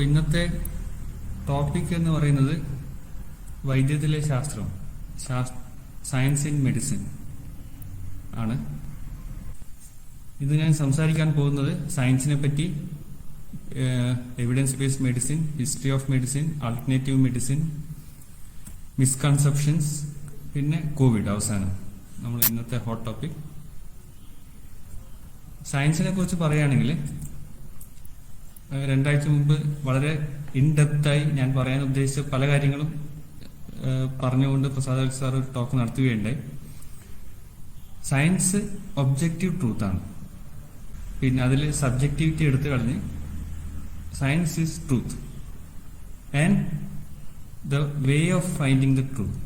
അപ്പോൾ ഇന്നത്തെ ടോപ്പിക് എന്ന് പറയുന്നത് വൈദ്യത്തിലെ ശാസ്ത്രം, സയൻസ് ഇൻ മെഡിസിൻ ആണ്. ഇത് ഞാൻ സംസാരിക്കാൻ പോകുന്നത് സയൻസിനെ പറ്റി, evidence based medicine, history of medicine, alternative medicine, misconceptions, പിന്നെ കോവിഡ് അവസാനം നമ്മൾ ഇന്നത്തെ ഹോട്ട് ടോപ്പിക്. സയൻസിനെ കുറിച്ച് പറയുകയാണെങ്കിൽ 2 ആഴ്ച മുമ്പ് വളരെ ഇൻഡെപ്തായി ഞാൻ പറയാൻ ഉദ്ദേശിച്ച പല കാര്യങ്ങളും പറഞ്ഞുകൊണ്ട് പ്രസാദ് സാർ ഒരു ടോക്ക് നടത്തുകയുണ്ടായി. സയൻസ് ഒബ്ജക്റ്റീവ് ട്രൂത്ത് ആണ്, പിന്നെ അതിൽ സബ്ജക്റ്റിവിറ്റി എടുത്തു കളഞ്ഞ് science is truth and the way of finding the truth.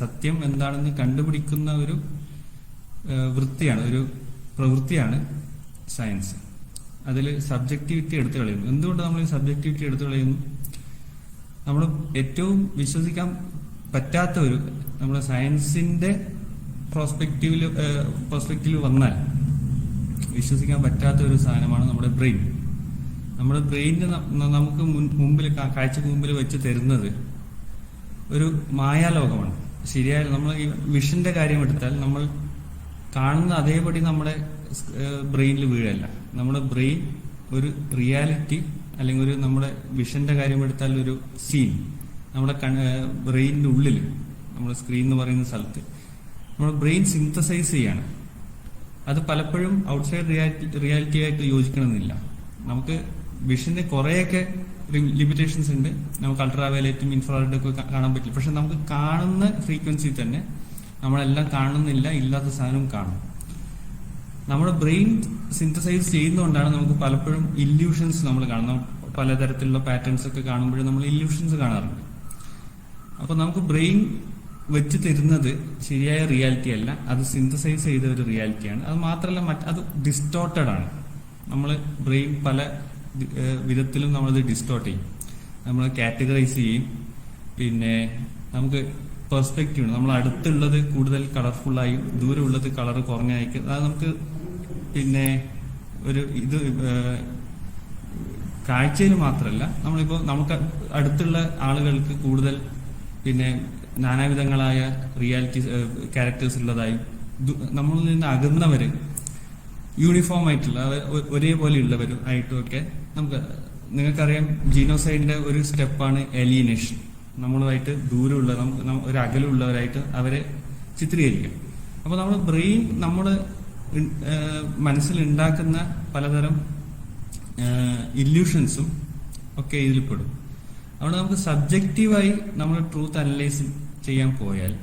സത്യം എന്താണെന്ന് കണ്ടുപിടിക്കുന്ന ഒരു വൃത്തിയാണ്, ഒരു പ്രവൃത്തിയാണ് സയൻസ്. അതിൽ സബ്ജക്റ്റിവിറ്റി എടുത്തു കളയുന്നു. എന്തുകൊണ്ട് നമ്മൾ ഈ സബ്ജക്റ്റിവിറ്റി എടുത്തു കളയുന്നു? നമ്മൾ ഏറ്റവും വിശ്വസിക്കാൻ പറ്റാത്ത ഒരു, നമ്മുടെ സയൻസിന്റെ പ്രോസ്പെക്റ്റീവ് വന്നാൽ വിശ്വസിക്കാൻ പറ്റാത്ത ഒരു സാധനമാണ് നമ്മുടെ ബ്രെയിൻ. നമ്മുടെ ബ്രെയിനിന് നമുക്ക് മുമ്പിൽ, കാഴ്ചക്ക് മുമ്പിൽ വെച്ച് തരുന്നത് ഒരു മായാലോകമാണ്. ശരിയായ നമ്മൾ ഈ വിഷന്റെ കാര്യം എടുത്താൽ നമ്മൾ കാണുന്ന അതേപടി നമ്മുടെ ബ്രെയിനിൽ വീഴല്ല. നമ്മുടെ ബ്രെയിൻ ഒരു റിയാലിറ്റി, അല്ലെങ്കിൽ ഒരു നമ്മുടെ വിഷന്റെ കാര്യം എടുത്താൽ ഒരു സീൻ നമ്മുടെ ബ്രെയിനിന്റെ ഉള്ളിൽ, നമ്മുടെ സ്ക്രീൻ എന്ന് പറയുന്ന സ്ഥലത്ത് നമ്മുടെ ബ്രെയിൻ സിന്തസൈസ് ചെയ്യാണ്. അത് പലപ്പോഴും ഔട്ട്സൈഡ് റിയാലിറ്റി ആയിട്ട് യോജിക്കണമെന്നില്ല. നമുക്ക് വിഷന് കുറേയൊക്കെ ലിമിറ്റേഷൻസ് ഉണ്ട്. നമുക്ക് അൾട്രാവയലറ്റും ഇൻഫ്രാറെഡും ഒക്കെ കാണാൻ പറ്റില്ല. പക്ഷെ നമുക്ക് കാണുന്ന ഫ്രീക്വൻസി തന്നെ നമ്മളെല്ലാം കാണുന്നില്ല, ഇല്ലാത്ത സാധനവും കാണും. നമ്മുടെ ബ്രെയിൻ സിന്തസൈസ് ചെയ്യുന്നതുകൊണ്ടാണ് നമുക്ക് പലപ്പോഴും ഇല്യൂഷൻസ് നമ്മൾ കാണുന്നത്. പലതരത്തിലുള്ള പാറ്റേൺസ് ഒക്കെ കാണുമ്പോഴും നമ്മൾ ഇല്യൂഷൻസ് കാണാറുണ്ട്. അപ്പൊ നമുക്ക് ബ്രെയിൻ വെച്ച് തരുന്നത് ശരിയായ റിയാലിറ്റി അല്ല, അത് സിന്തസൈസ് ചെയ്ത ഒരു റിയാലിറ്റിയാണ്. അത് മാത്രമല്ല, അത് ഡിസ്റ്റോർട്ടഡ് ആണ്. നമ്മൾ ബ്രെയിൻ പല വിധത്തിലും നമ്മളത് ഡിസ്റ്റോർട്ട് ചെയ്യും, നമ്മൾ കാറ്റഗറൈസ് ചെയ്യും. പിന്നെ നമുക്ക് പെർസ്പെക്റ്റീവ്, നമ്മൾ അടുത്തുള്ളത് കൂടുതൽ കളർഫുള്ളായും ദൂരമുള്ളത് കളർ കുറഞ്ഞായിരിക്കും. അത് നമുക്ക് പിന്നെ ഒരു ഇത് കാഴ്ചയിൽ മാത്രമല്ല, നമ്മളിപ്പോൾ നമുക്ക് അടുത്തുള്ള ആളുകൾക്ക് കൂടുതൽ പിന്നെ നാനാവിധങ്ങളായ റിയാലിറ്റി ക്യാരക്ടേഴ്സ് ഉള്ളതായും നമ്മളിൽ നിന്ന് അകന്നവര് യൂണിഫോം ആയിട്ടുള്ള ഒരേപോലെ ഉള്ളവരും ആയിട്ടും ഒക്കെ നമുക്ക്, നിങ്ങൾക്കറിയാം, ജീനോസൈഡിന്റെ ഒരു സ്റ്റെപ്പാണ് എലിയനേഷൻ. നമ്മളുമായിട്ട് ദൂരമുള്ള, നമുക്ക് ഒരു അകലുള്ളവരായിട്ട് അവരെ ചിത്രീകരിക്കാം. അപ്പൊ നമ്മുടെ ബ്രെയിൻ നമ്മുടെ മനസ്സിൽ ഉണ്ടാക്കുന്ന പലതരം ഇല്യൂഷൻസും ഒക്കെ ഇതിൽപ്പെടും. അതുകൊണ്ട് നമുക്ക് സബ്ജക്റ്റീവായി നമ്മൾ ട്രൂത്ത് അനലൈസ് ചെയ്യാൻ പോയാൽ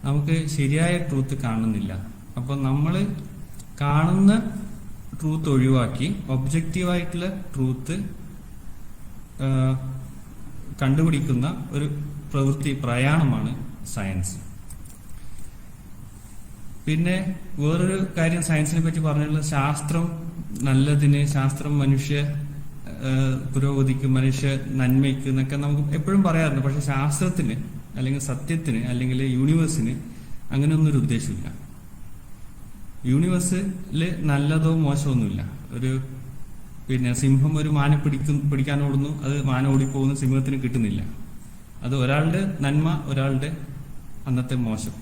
നമുക്ക് ശരിയായ ട്രൂത്ത് കാണുന്നില്ല. അപ്പൊ നമ്മൾ കാണുന്ന ട്രൂത്ത് ഒഴിവാക്കി ഒബ്ജക്റ്റീവായിട്ടുള്ള ട്രൂത്ത് കണ്ടുപിടിക്കുന്ന ഒരു പ്രയാണമാണ് സയൻസ്. പിന്നെ വേറൊരു കാര്യം സയൻസിനെ പറ്റി പറഞ്ഞുള്ളത്, ശാസ്ത്രം നല്ലതിന്, ശാസ്ത്രം മനുഷ്യ പുരോഗതിക്ക്, മനുഷ്യ നന്മയ്ക്ക് എന്നൊക്കെ നമുക്ക് എപ്പോഴും പറയാറുണ്ട്. പക്ഷെ ശാസ്ത്രത്തിന്, അല്ലെങ്കിൽ സത്യത്തിന്, അല്ലെങ്കിൽ യൂണിവേഴ്സിന് അങ്ങനെയൊന്നും ഒരു ഉദ്ദേശമില്ല. യൂണിവേഴ്സില് നല്ലതോ മോശമൊന്നുമില്ല. ഒരു പിന്നെ സിംഹം ഒരു മാനെ പിടിക്കാൻ ഓടുന്നു, അത് മാന ഓടിപ്പോകുന്നു, സിംഹത്തിന് കിട്ടുന്നില്ല. അത് ഒരാളുടെ നന്മ, ഒരാളുടെ അന്നത്തെ മോശം.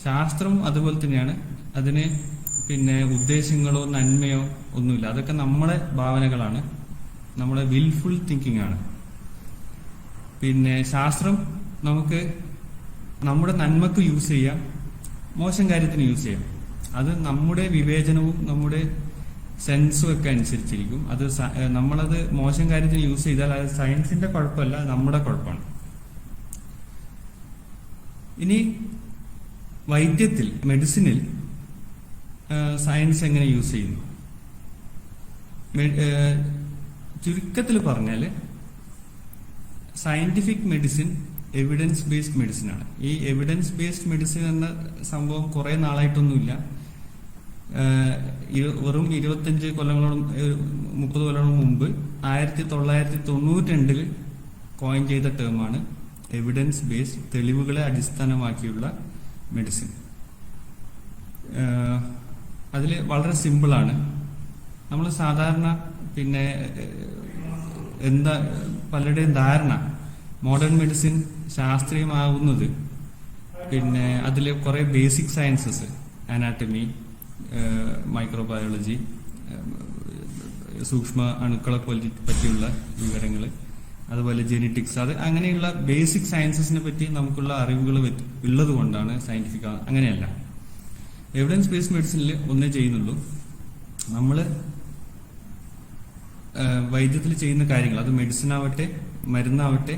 ശാസ്ത്രം അതുപോലെ തന്നെയാണ്. അതിന് പിന്നെ ഉദ്ദേശങ്ങളോ നന്മയോ ഒന്നുമില്ല. അതൊക്കെ നമ്മുടെ ഭാവനകളാണ്, നമ്മുടെ വിൽഫുൾ തിങ്കിങ് ആണ്. പിന്നെ ശാസ്ത്രം നമുക്ക് നമ്മുടെ നന്മക്ക് യൂസ് ചെയ്യാം, മോശം കാര്യത്തിന് യൂസ് ചെയ്യാം. അത് നമ്മുടെ വിവേചനവും നമ്മുടെ സെൻസും ഒക്കെ അനുസരിച്ചിരിക്കും. അത് നമ്മളത് മോശം കാര്യത്തിന് യൂസ് ചെയ്താൽ അത് സയൻസിന്റെ കുഴപ്പമല്ല, നമ്മുടെ കുഴപ്പമാണ്. ഇനി വൈദ്യത്തിൽ, മെഡിസിനിൽ സയൻസ് എങ്ങനെ യൂസ് ചെയ്യുന്നു? ചുരുക്കത്തിൽ പറഞ്ഞാൽ scientific medicine evidence based medicine ആണ്. ഈ എവിഡൻസ് ബേസ്ഡ് മെഡിസിൻ എന്ന സംഭവം കുറെ നാളായിട്ടൊന്നുമില്ല. വെറും 25 കൊല്ലങ്ങളോളം, 30 കൊല്ലങ്ങളോളം മുമ്പ് 1992 കോയിൻ ചെയ്ത ടേമാണ് എവിഡൻസ് ബേസ്ഡ്, തെളിവുകളെ അടിസ്ഥാനമാക്കിയുള്ള മെഡിസിൻ. അതിൽ വളരെ സിമ്പിളാണ്. നമ്മൾ സാധാരണ പിന്നെ എന്താ പലരുടെയും ധാരണ മോഡേൺ മെഡിസിൻ ശാസ്ത്രീയമാവുന്നത് പിന്നെ അതിൽ കുറെ ബേസിക് സയൻസസ്, അനാട്ടമി, മൈക്രോബയോളജി, സൂക്ഷ്മ അണുക്കളെ പറ്റിയുള്ള വിവരങ്ങൾ, അതുപോലെ ജെനറ്റിക്സ്, അത് അങ്ങനെയുള്ള ബേസിക് സയൻസസിനെ പറ്റി നമുക്കുള്ള അറിവുകൾ ഉള്ളത് കൊണ്ടാണ് സയന്റിഫിക്. അങ്ങനെയല്ല, എവിഡൻസ് ബേസ്ഡ് മെഡിസിനിൽ ഒന്നേ ചെയ്യുന്നുള്ളൂ, നമ്മൾ വൈദ്യത്തിൽ ചെയ്യുന്ന കാര്യങ്ങൾ, അത് മെഡിസിൻ ആവട്ടെ, മരുന്നാവട്ടെ,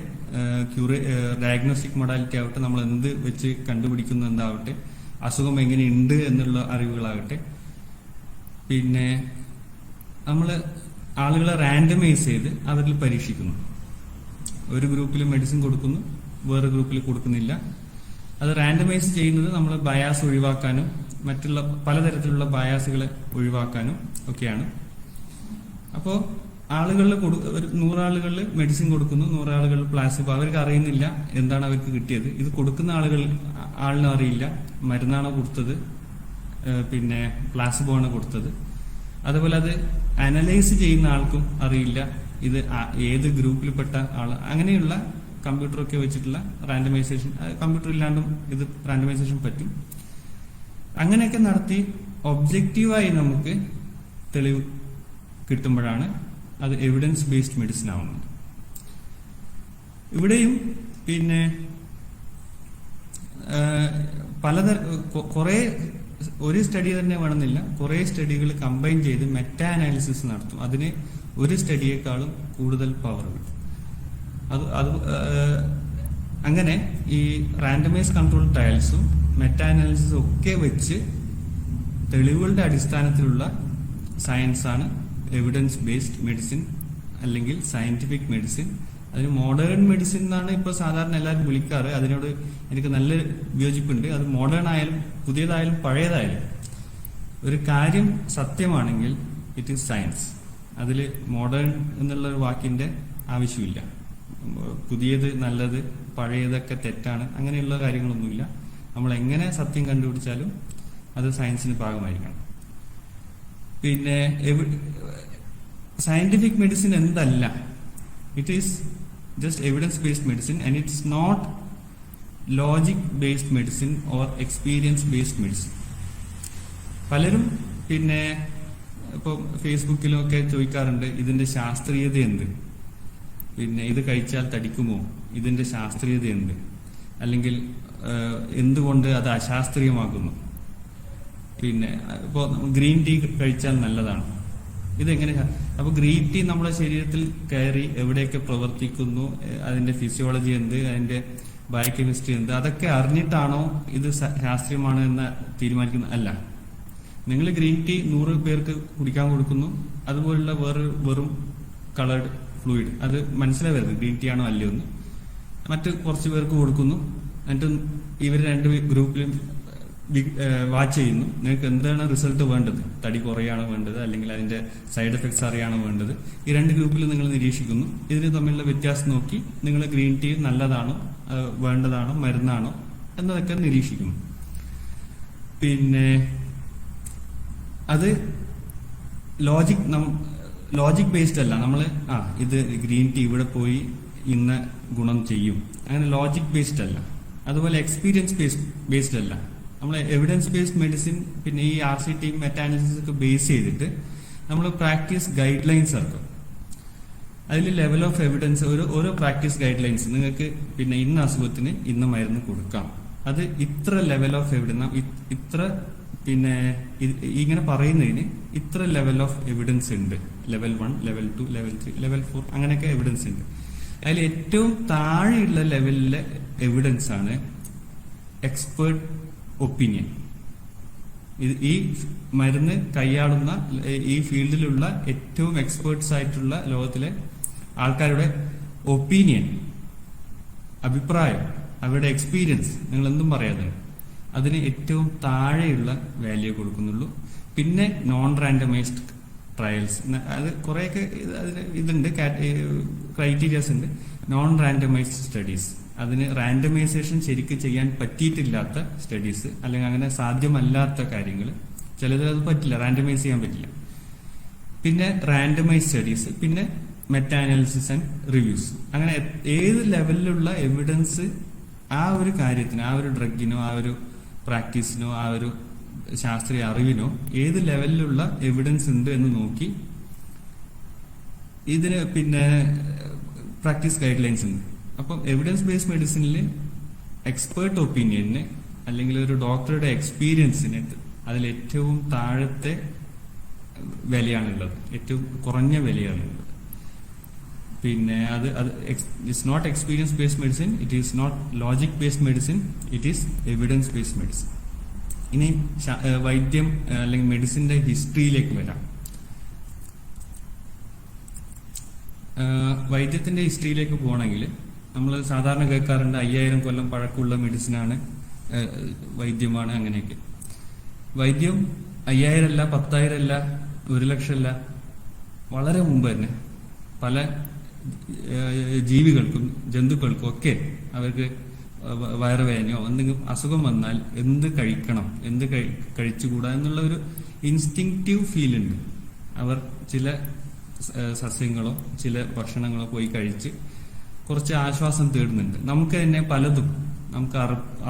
ഡയഗ്നോസ്റ്റിക് മൊഡാലിറ്റി ആവട്ടെ, നമ്മൾ എന്ത് വെച്ച് കണ്ടുപിടിക്കുന്നു എന്താവട്ടെ, അസുഖം എങ്ങനെയുണ്ട് എന്നുള്ള അറിവുകളാകട്ടെ, പിന്നെ നമ്മൾ ആളുകളെ റാൻഡമൈസ് ചെയ്ത് അവരിൽ പരീക്ഷിക്കുന്നു. ഒരു ഗ്രൂപ്പിൽ മെഡിസിൻ കൊടുക്കുന്നു, വേറെ ഗ്രൂപ്പിൽ കൊടുക്കുന്നില്ല. അത് റാൻഡമൈസ് ചെയ്യുന്നത് നമ്മൾ ബയാസ് ഒഴിവാക്കാനും മറ്റുള്ള പലതരത്തിലുള്ള ബയാസുകളെ ഒഴിവാക്കാനും ഒക്കെയാണ്. അപ്പോൾ ആളുകളിൽ ഒരു 100 ആളുകളിൽ മെഡിസിൻ കൊടുക്കുന്നു, 100 ആളുകളിൽ പ്ലാസിബോ. അവർക്ക് അറിയുന്നില്ല എന്താണ് അവർക്ക് കിട്ടിയത്. ഇത് കൊടുക്കുന്ന ആളിനും അറിയില്ല മരുന്നാണോ കൊടുത്തത്, പിന്നെ പ്ലാസിബോ ആണ് കൊടുത്തത്. അതുപോലെ അത് അനലൈസ് ചെയ്യുന്ന ആൾക്കും അറിയില്ല ഇത് ഏത് ഗ്രൂപ്പിൽപ്പെട്ട ആള്. അങ്ങനെയുള്ള കമ്പ്യൂട്ടറൊക്കെ വെച്ചിട്ടുള്ള റാൻഡമൈസേഷൻ, കമ്പ്യൂട്ടർ ഇല്ലാണ്ടും ഇത് റാൻഡമൈസേഷൻ പറ്റും. അങ്ങനെയൊക്കെ നടത്തി ഒബ്ജക്റ്റീവായി നമുക്ക് തെളിവ് കിട്ടുമ്പോഴാണ് അത് എവിഡൻസ് ബേസ്ഡ് മെഡിസിൻ ആവുന്നത്. ഇവിടെയും പിന്നെ കുറെ ഒരു സ്റ്റഡി തന്നെ വേണമെന്നില്ല, കുറെ സ്റ്റഡികൾ കമ്പൈൻ ചെയ്ത് മെറ്റാ അനാലിസിസ് നടത്തും. അതിന് ഒരു സ്റ്റഡിയേക്കാളും കൂടുതൽ പവർ കിട്ടും. അത് അങ്ങനെ ഈ റാൻഡമൈസ് കൺട്രോൾ ട്രയൽസും മെറ്റാ അനാലിസിസും ഒക്കെ വെച്ച് തെളിവുകളുടെ അടിസ്ഥാനത്തിലുള്ള സയൻസാണ് എവിഡൻസ് ബേസ്ഡ് മെഡിസിൻ അല്ലെങ്കിൽ സയന്റിഫിക് മെഡിസിൻ. അതിന് മോഡേൺ മെഡിസിൻ എന്നാണ് ഇപ്പോൾ സാധാരണ എല്ലാവരും വിളിക്കാറ്. അതിനോട് എനിക്ക് നല്ല വിയോജിപ്പുണ്ട്. അത് മോഡേൺ ആയാലും പുതിയതായാലും പഴയതായാലും ഒരു കാര്യം സത്യമാണെങ്കിൽ ഇറ്റ് ഈസ് സയൻസ്. അതിൽ മോഡേൺ എന്നുള്ള ഒരു വാക്കിന്റെ ആവശ്യമില്ല. പുതിയത് നല്ലത്, പഴയതൊക്കെ തെറ്റാണ്, അങ്ങനെയുള്ള കാര്യങ്ങളൊന്നുമില്ല. നമ്മൾ എങ്ങനെ സത്യം കണ്ടുപിടിച്ചാലും അത് സയൻസിന് ഭാഗമായിരിക്കണം. പിന്നെ സയന്റിഫിക് മെഡിസിൻ എന്തല്ല, it is just evidence based medicine and it's not logic based medicine or experience based medicine. പലരും പിന്നെ ഇപ്പോൾ ഫേസ്ബുക്കിലും ഒക്കെ ചോദിക്കാറുണ്ട് ഇതിന്റെ ശാസ്ത്രീയത എന്ത്, പിന്നെ ഇത് കഴിച്ചാൽ തടിക്കുമോ, ഇതിന്റെ ശാസ്ത്രീയത എന്ത്, അല്ലെങ്കിൽ എന്തുകൊണ്ട് അത് അശാസ്ത്രീയമാക്കുന്നു, പിന്നെ ഇപ്പോൾ ഗ്രീൻ ടീ കഴിച്ചാൽ നല്ലതാണ്, ഇതെങ്ങനെ? അപ്പൊ ഗ്രീൻ ടീ നമ്മുടെ ശരീരത്തിൽ കയറി എവിടെയൊക്കെ പ്രവർത്തിക്കുന്നു, അതിന്റെ ഫിസിയോളജി എന്ത്, അതിന്റെ ബയോകെമിസ്ട്രി എന്ത്, അതൊക്കെ അറിഞ്ഞിട്ടാണോ ഇത് ശാസ്ത്രീയമാണ് എന്ന് തീരുമാനിക്കുന്നത്? അല്ല. നിങ്ങൾ ഗ്രീൻ ടീ 100 പേർക്ക് കുടിക്കാൻ കൊടുക്കുന്നു, അതുപോലുള്ള വെറും കളേർഡ് ഫ്ലൂയിഡ്, അത് മനസ്സിലായി വരുന്നത് ഗ്രീൻ ടീ ആണോ അല്ലയോ എന്ന്. മറ്റ് കുറച്ച് പേർക്ക് കൊടുക്കുന്നു, എന്നിട്ട് ഇവർ 2 ഗ്രൂപ്പിലും വാച്ച് ചെയ്യുന്നു. നിങ്ങൾക്ക് എന്താണ് റിസൾട്ട് വേണ്ടത്, തടി കുറയാണോ വേണ്ടത്, അല്ലെങ്കിൽ അതിന്റെ സൈഡ് എഫക്ട്സ് അറിയാണോ വേണ്ടത്? ഈ 2 ഗ്രൂപ്പിൽ നിങ്ങൾ നിരീക്ഷിക്കുന്നു. ഇതിന് തമ്മിലുള്ള വ്യത്യാസം നോക്കി നിങ്ങൾ ഗ്രീൻ ടീ നല്ലതാണോ, വേണ്ടതാണോ, മരുന്നാണോ എന്നതൊക്കെ നിരീക്ഷിക്കുന്നു. പിന്നെ അത് ലോജിക് ബേസ്ഡ് അല്ല. നമ്മൾ ഇത് ഗ്രീൻ ടീ ഇവിടെ പോയി ഇന്ന ഗുണം ചെയ്യും, അങ്ങനെ ലോജിക് ബേസ്ഡ് അല്ല. അതുപോലെ എക്സ്പീരിയൻസ് ബേസ്ഡ് അല്ല. നമ്മൾ എവിഡൻസ് ബേസ്ഡ് മെഡിസിൻ പിന്നെ ഈ RCT മെറ്റാനാലിസിസ് ഒക്കെ ബേസ് ചെയ്തിട്ട് നമ്മൾ പ്രാക്ടീസ് ഗൈഡ് ലൈൻസ് ഇറക്കും. അതിൽ ലെവൽ ഓഫ് എവിഡൻസ്, ഓരോ പ്രാക്ടീസ് ഗൈഡ് ലൈൻസ് നിങ്ങൾക്ക് പിന്നെ ഇന്ന അസുഖത്തിന് ഇന്ന മരുന്ന് കൊടുക്കാം, അത് ഇത്ര ലെവൽ ഓഫ് എവിഡൻസ്, ഇത്ര പിന്നെ ഇങ്ങനെ പറയുന്നതിന് ഇത്ര ലെവൽ ഓഫ് എവിഡൻസ് ഉണ്ട്. ലെവൽ 1, ലെവൽ 2, ലെവൽ 3, ലെവൽ 4 അങ്ങനെയൊക്കെ എവിഡൻസ് ഉണ്ട്. അതിൽ ഏറ്റവും താഴെയുള്ള ലെവലിലെ എവിഡൻസ് ആണ് എക്സ്പേർട്ട് ഒപ്പീനിയൻ. ഈ മരുന്ന് കൈയാളുന്ന ഈ ഫീൽഡിലുള്ള ഏറ്റവും എക്സ്പേർട്സ് ആയിട്ടുള്ള ലോകത്തിലെ ആൾക്കാരുടെ ഒപ്പീനിയൻ, അഭിപ്രായം, അവരുടെ എക്സ്പീരിയൻസ്, നിങ്ങൾ എന്തും പറയാതെ അതിന് ഏറ്റവും താഴെയുള്ള വാല്യൂ കൊടുക്കുന്നുള്ളൂ. പിന്നെ നോൺ റാൻഡമൈസ്ഡ് ട്രയൽസ്, അത് കുറെയൊക്കെ അതിന് ഇതുണ്ട്, ക്രൈറ്റീരിയാസ് ഉണ്ട്. നോൺ റാൻഡമൈസ്ഡ് സ്റ്റഡീസ്, അതിന് റാൻഡമൈസേഷൻ ശരിക്കും ചെയ്യാൻ പറ്റിയിട്ടില്ലാത്ത സ്റ്റഡീസ്, അല്ലെങ്കിൽ അങ്ങനെ സാധ്യമല്ലാത്ത കാര്യങ്ങൾ, ചിലത് അത് പറ്റില്ല, റാൻഡമൈസ് ചെയ്യാൻ പറ്റില്ല. പിന്നെ റാൻഡമൈസ് സ്റ്റഡീസ്, പിന്നെ മെറ്റാ അനാലിസിസ് ആൻഡ് റിവ്യൂസ്. അങ്ങനെ ഏത് ലെവലിലുള്ള എവിഡൻസ് ആ ഒരു കാര്യത്തിന്, ആ ഒരു ഡ്രഗിനോ, ആ ഒരു പ്രാക്ടീസിനോ, ആ ഒരു ശാസ്ത്രീയ അറിവിനോ ഏത് ലെവലിലുള്ള എവിഡൻസ് ഉണ്ട് എന്ന് നോക്കി ഇതിന് പിന്നെ പ്രാക്ടീസ് ഗൈഡ് ലൈൻസ് ഉണ്ട്. അപ്പം എവിഡൻസ് ബേസ്ഡ് മെഡിസിനിൽ എക്സ്പേർട്ട് ഒപ്പീനിയന് അല്ലെങ്കിൽ ഒരു ഡോക്ടറുടെ എക്സ്പീരിയൻസിന് അതിൽ ഏറ്റവും താഴത്തെ വിലയാണുള്ളത്, ഏറ്റവും കുറഞ്ഞ വിലയാണുള്ളത്. പിന്നെ അത് it's not experience based medicine, it is not logic based medicine, it is evidence based medicine. ഇനി വൈദ്യം അല്ലെങ്കിൽ മെഡിസിന്റെ ഹിസ്റ്ററിയിലേക്ക് വരാം. വൈദ്യത്തിന്റെ ഹിസ്റ്ററിയിലേക്ക് പോകണമെങ്കിൽ നമ്മൾ സാധാരണ കേൾക്കാറുണ്ട് 5000 കൊല്ലം പഴക്കമുള്ള മെഡിസിനാണ്, വൈദ്യമാണ്, അങ്ങനെയൊക്കെ. വൈദ്യം 5000 അല്ല, 10,000 അല്ല, 1,00,000 അല്ല, വളരെ മുമ്പ് തന്നെ പല ജീവികൾക്കും ജന്തുക്കൾക്കും ഒക്കെ അവർക്ക് വയറുവേദനയോ എന്തെങ്കിലും അസുഖം വന്നാൽ എന്ത് കഴിക്കണം, എന്ത് കഴിച്ചുകൂടാ എന്നുള്ള ഒരു ഇൻസ്റ്റിങ്ക്റ്റീവ് ഫീൽ ഉണ്ട്. അവർ ചില സസ്യങ്ങളോ ചില ഭക്ഷണങ്ങളോ പോയി കഴിച്ച് കുറച്ച് ആശ്വാസം തേടുന്നുണ്ട്. നമുക്ക് തന്നെ പലതും നമുക്ക്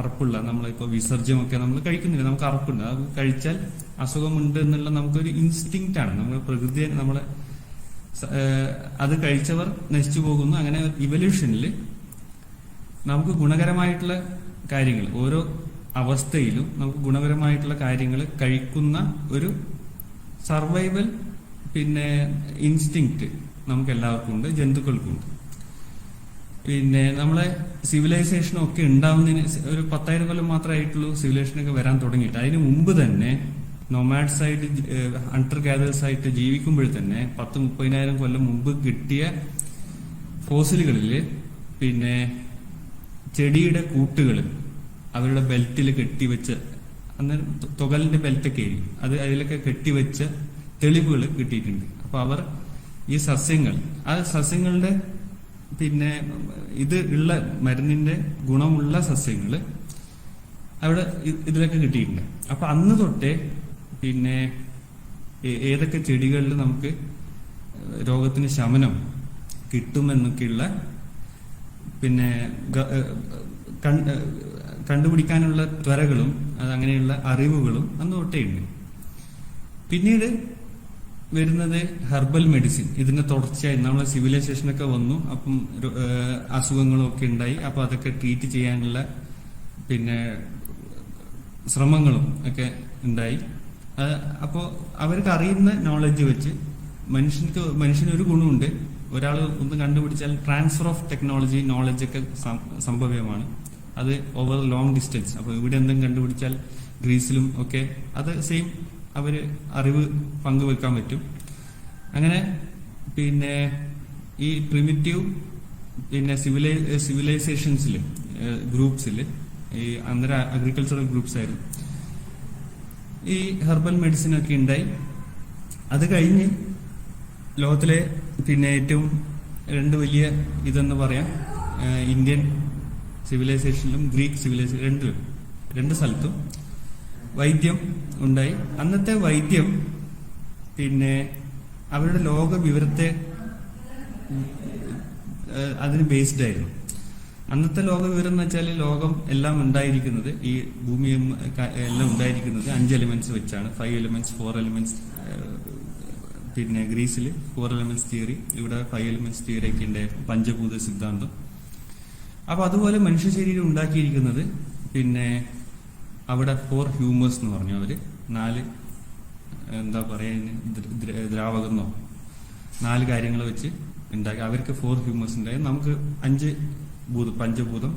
അറപ്പുള്ള, നമ്മളിപ്പോ വിസർജ്യമൊക്കെ നമ്മൾ കഴിക്കുന്നില്ല, നമുക്ക് അറപ്പുണ്ട്, അത് കഴിച്ചാൽ അസുഖമുണ്ട് എന്നുള്ള നമുക്കൊരു ഇൻസ്റ്റിങ്ക്റ്റ് ആണ്. നമ്മൾ പ്രകൃതിയെ നമ്മളെ അത് കഴിച്ചവർ നശിച്ചു പോകുന്നു. അങ്ങനെ ഇവല്യൂഷനിൽ നമുക്ക് ഗുണകരമായിട്ടുള്ള കാര്യങ്ങൾ, ഓരോ അവസ്ഥയിലും നമുക്ക് ഗുണകരമായിട്ടുള്ള കാര്യങ്ങൾ കഴിക്കുന്ന ഒരു സർവൈവൽ പിന്നെ ഇൻസ്റ്റിങ്ക്റ്റ് നമുക്ക് എല്ലാവർക്കും ഉണ്ട്, ജന്തുക്കൾക്കും ഉണ്ട്. പിന്നെ നമ്മളെ സിവിലൈസേഷനും ഒക്കെ ഉണ്ടാവുന്നതിന് ഒരു 10,000 കൊല്ലം മാത്രമായിട്ടുള്ളൂ സിവിലൈസേഷനൊക്കെ വരാൻ തുടങ്ങിയിട്ട്. അതിന് മുമ്പ് തന്നെ നൊമാഡ്സ് ആയിട്ട്, ഹണ്ടർ ഗാദേഴ്സ് ആയിട്ട് ജീവിക്കുമ്പോൾ തന്നെ 10,000-30,000 കൊല്ലം മുമ്പ് കിട്ടിയ ഫോസിലുകളിൽ പിന്നെ ചെടിയുടെ കൂട്ടുകൾ അവരുടെ ബെൽറ്റിൽ കെട്ടിവെച്ച, അന്നേരം തുകലിന്റെ ബെൽറ്റൊക്കെ ആയിരിക്കും, അത് അതിലൊക്കെ കെട്ടിവെച്ച തെളിവുകൾ കിട്ടിയിട്ടുണ്ട്. അപ്പൊ അവർ ഈ സസ്യങ്ങൾ, ആ സസ്യങ്ങളുടെ പിന്നെ ഇത് ഉള്ള മരുന്നിന്റെ ഗുണമുള്ള സസ്യങ്ങൾ അവിടെ ഇതിലൊക്കെ കിട്ടിയിട്ടുണ്ട്. അപ്പൊ അന്ന് തൊട്ടേ പിന്നെ ഏതൊക്കെ ചെടികളിൽ നമുക്ക് രോഗത്തിന് ശമനം കിട്ടുമെന്നൊക്കെയുള്ള പിന്നെ കണ്ടുപിടിക്കാനുള്ള ത്വരകളും അങ്ങനെയുള്ള അറിവുകളും അന്ന് തൊട്ടേ ഉണ്ട്. പിന്നീട് വരുന്നത് ഹെർബൽ മെഡിസിൻ. ഇതിന്റെ തുടർച്ചയായി നമ്മളെ സിവിലൈസേഷനൊക്കെ വന്നു, അപ്പം അസുഖങ്ങളും ഒക്കെ ഉണ്ടായി. അപ്പൊ അതൊക്കെ ട്രീറ്റ് ചെയ്യാനുള്ള പിന്നെ ശ്രമങ്ങളും ഒക്കെ ഉണ്ടായി. അപ്പോൾ അവർക്ക് അറിയുന്ന നോളജ് വെച്ച് മനുഷ്യനൊരു ഗുണമുണ്ട്, ഒരാൾ ഒന്ന് കണ്ടുപിടിച്ചാൽ ട്രാൻസ്ഫർ ഓഫ് ടെക്നോളജി നോളജ് ഒക്കെ സംഭവ്യമാണ്. അത് ഓവർ ലോങ് ഡിസ്റ്റൻസ്. അപ്പൊ ഇവിടെ എന്തെങ്കിലും കണ്ടുപിടിച്ചാൽ ഗ്രീസിലും ഒക്കെ അത് സെയിം അവര് അറിവ് പങ്കുവെക്കാൻ പറ്റും. അങ്ങനെ പിന്നെ ഈ പ്രിമിറ്റീവ് പിന്നെ സിവിലൈസേഷൻസിൽ ഗ്രൂപ്പ്സിൽ, ഈ അന്നേരം അഗ്രികൾച്ചറൽ ഗ്രൂപ്പ്സ് ആയിരുന്നു, ഈ ഹെർബൽ മെഡിസിൻ ഒക്കെ ഉണ്ടായി. അത് കഴിഞ്ഞ് ലോകത്തിലെ പിന്നെ ഏറ്റവും രണ്ട് വലിയ ഇതെന്ന് പറയാം, ഇന്ത്യൻ സിവിലൈസേഷനിലും ഗ്രീക്ക് സിവിലൈസേഷൻ രണ്ട് സ്ഥലത്തും വൈദ്യം ഉണ്ടായി. അന്നത്തെ വൈദ്യം പിന്നെ അവരുടെ ലോക വിവരത്തെ അതിന് ബേസ്ഡ് ആയിരുന്നു. അന്നത്തെ ലോക വിവരം എന്ന് വെച്ചാൽ ലോകം എല്ലാം ഉണ്ടായിരിക്കുന്നത്, ഈ ഭൂമിയും എല്ലാം ഉണ്ടായിരിക്കുന്നത് 5 എലിമെന്റ്സ് വെച്ചാണ്. 5 എലിമെന്റ്സ്, 4 എലിമെന്റ്സ്. പിന്നെ ഗ്രീസിൽ 4 എലിമെന്റ്സ് തിയറി, ഇവിടെ 5 എലിമെന്റ്സ് തിയറി ഒക്കെ ഉണ്ടായിരുന്നു, പഞ്ചഭൂത സിദ്ധാന്തം. അപ്പൊ അതുപോലെ മനുഷ്യ ശരീരം ഉണ്ടാക്കിയിരിക്കുന്നത് പിന്നെ അവിടെ 4 ഹ്യൂമേഴ്സ് എന്ന് പറഞ്ഞു, അവര് 4 എന്താ പറയുക ദ്രാവകമെന്നോ 4 കാര്യങ്ങൾ വെച്ച് ഉണ്ടാക്കി. അവർക്ക് 4 ഹ്യൂമേഴ്സ് ഉണ്ടായി. നമുക്ക് 5 പഞ്ചഭൂതം,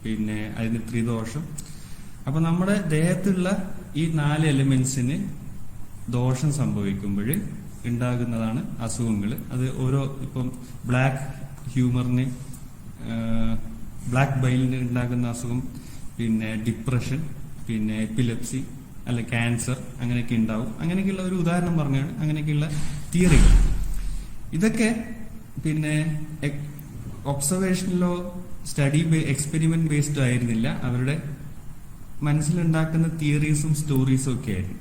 പിന്നെ അതിന് ത്രിദോഷം. അപ്പൊ നമ്മുടെ ദേഹത്തുള്ള ഈ 4 എലിമെന്റ്സിന് ദോഷം സംഭവിക്കുമ്പോൾ ഉണ്ടാകുന്നതാണ് അസുഖങ്ങൾ. അത് ഓരോ ഇപ്പം ബ്ലാക്ക് ഹ്യൂമറിന്, ബ്ലാക്ക് ബൈലിന് ഉണ്ടാകുന്ന അസുഖം, പിന്നെ ഡിപ്രഷൻ, പിന്നെ എപ്പിലെപ്സി അല്ല ക്യാൻസർ, അങ്ങനെയൊക്കെ ഉണ്ടാവും. അങ്ങനെയൊക്കെയുള്ള ഒരു ഉദാഹരണം പറഞ്ഞാണ് അങ്ങനെയൊക്കെയുള്ള തിയറികൾ. ഇതൊക്കെ പിന്നെ ഒബ്സർവേഷനിലോ സ്റ്റഡി എക്സ്പെരിമെന്റ് ബേസ്ഡ് ആയിരുന്നില്ല, അവരുടെ മനസ്സിലുണ്ടാക്കുന്ന തിയറീസും സ്റ്റോറീസും ഒക്കെ ആയിരുന്നു.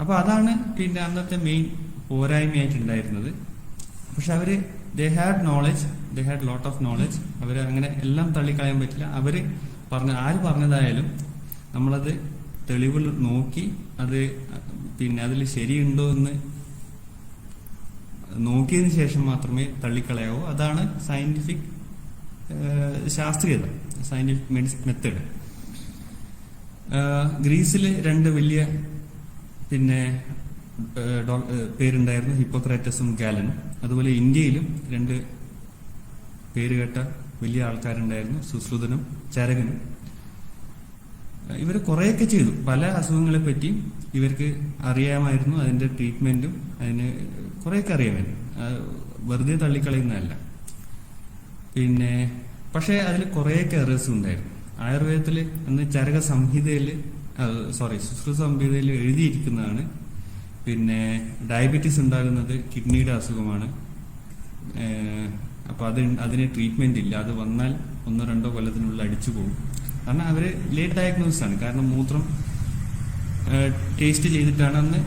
അപ്പൊ അതാണ് പിന്നെ അന്നത്തെ മെയിൻ പോരായ്മയായിട്ടുണ്ടായിരുന്നത്. പക്ഷെ അവര് they had lot of knowledge. അവര് അങ്ങനെ എല്ലാം തള്ളിക്കളയാൻ പറ്റില്ല. അവര് ആര് പറഞ്ഞതായാലും നമ്മളത് തെളിവുകൾ നോക്കി അത് പിന്നെ അതിൽ ശരിയുണ്ടോ എന്ന് നോക്കിയതിനു ശേഷം മാത്രമേ തള്ളിക്കളയാവൂ. അതാണ് സയന്റിഫിക് ശാസ്ത്രീയത, സയന്റിഫിക് മെത്തേഡ്. ഗ്രീസിൽ 2 വലിയ പിന്നെ പേരുണ്ടായിരുന്നു, ഹിപ്പോക്രാറ്റസും ഗാലനും. അതുപോലെ ഇന്ത്യയിലും 2 പേരുകേട്ട വലിയ ആൾക്കാരുണ്ടായിരുന്നു, സുശ്രുതനും ചരകനും. ഇവർ കുറെയൊക്കെ ചെയ്തു. പല അസുഖങ്ങളെ പറ്റി ഇവർക്ക് അറിയാമായിരുന്നു, അതിന്റെ ട്രീറ്റ്മെന്റും അതിന് കുറെയൊക്കെ അറിയാമായിരുന്നു. വെറുതെ തള്ളിക്കളയുന്നതല്ല. പിന്നെ പക്ഷെ അതിൽ കുറെയൊക്കെ എറേഴ്സ് ഉണ്ടായിരുന്നു. ആയുർവേദത്തിൽ അന്ന് ചരക സംഹിതയിൽ സുശ്രുത സംഹിതയിൽ എഴുതിയിരിക്കുന്നതാണ് പിന്നെ ഡയബറ്റീസ് ഉണ്ടാകുന്നത് കിഡ്നിയുടെ അസുഖമാണ്. അപ്പൊ അതിന് ട്രീറ്റ്മെന്റ് ഇല്ല. അത് വന്നാൽ 1-2 കൊല്ലത്തിനുള്ളിൽ അടിച്ചു പോകും. കാരണം അവര് ലേറ്റ് ഡയഗ്നോസിസ് ആണ്. കാരണം മൂത്രം ടേസ്റ്റ് ചെയ്തിട്ടാണ് അന്ന്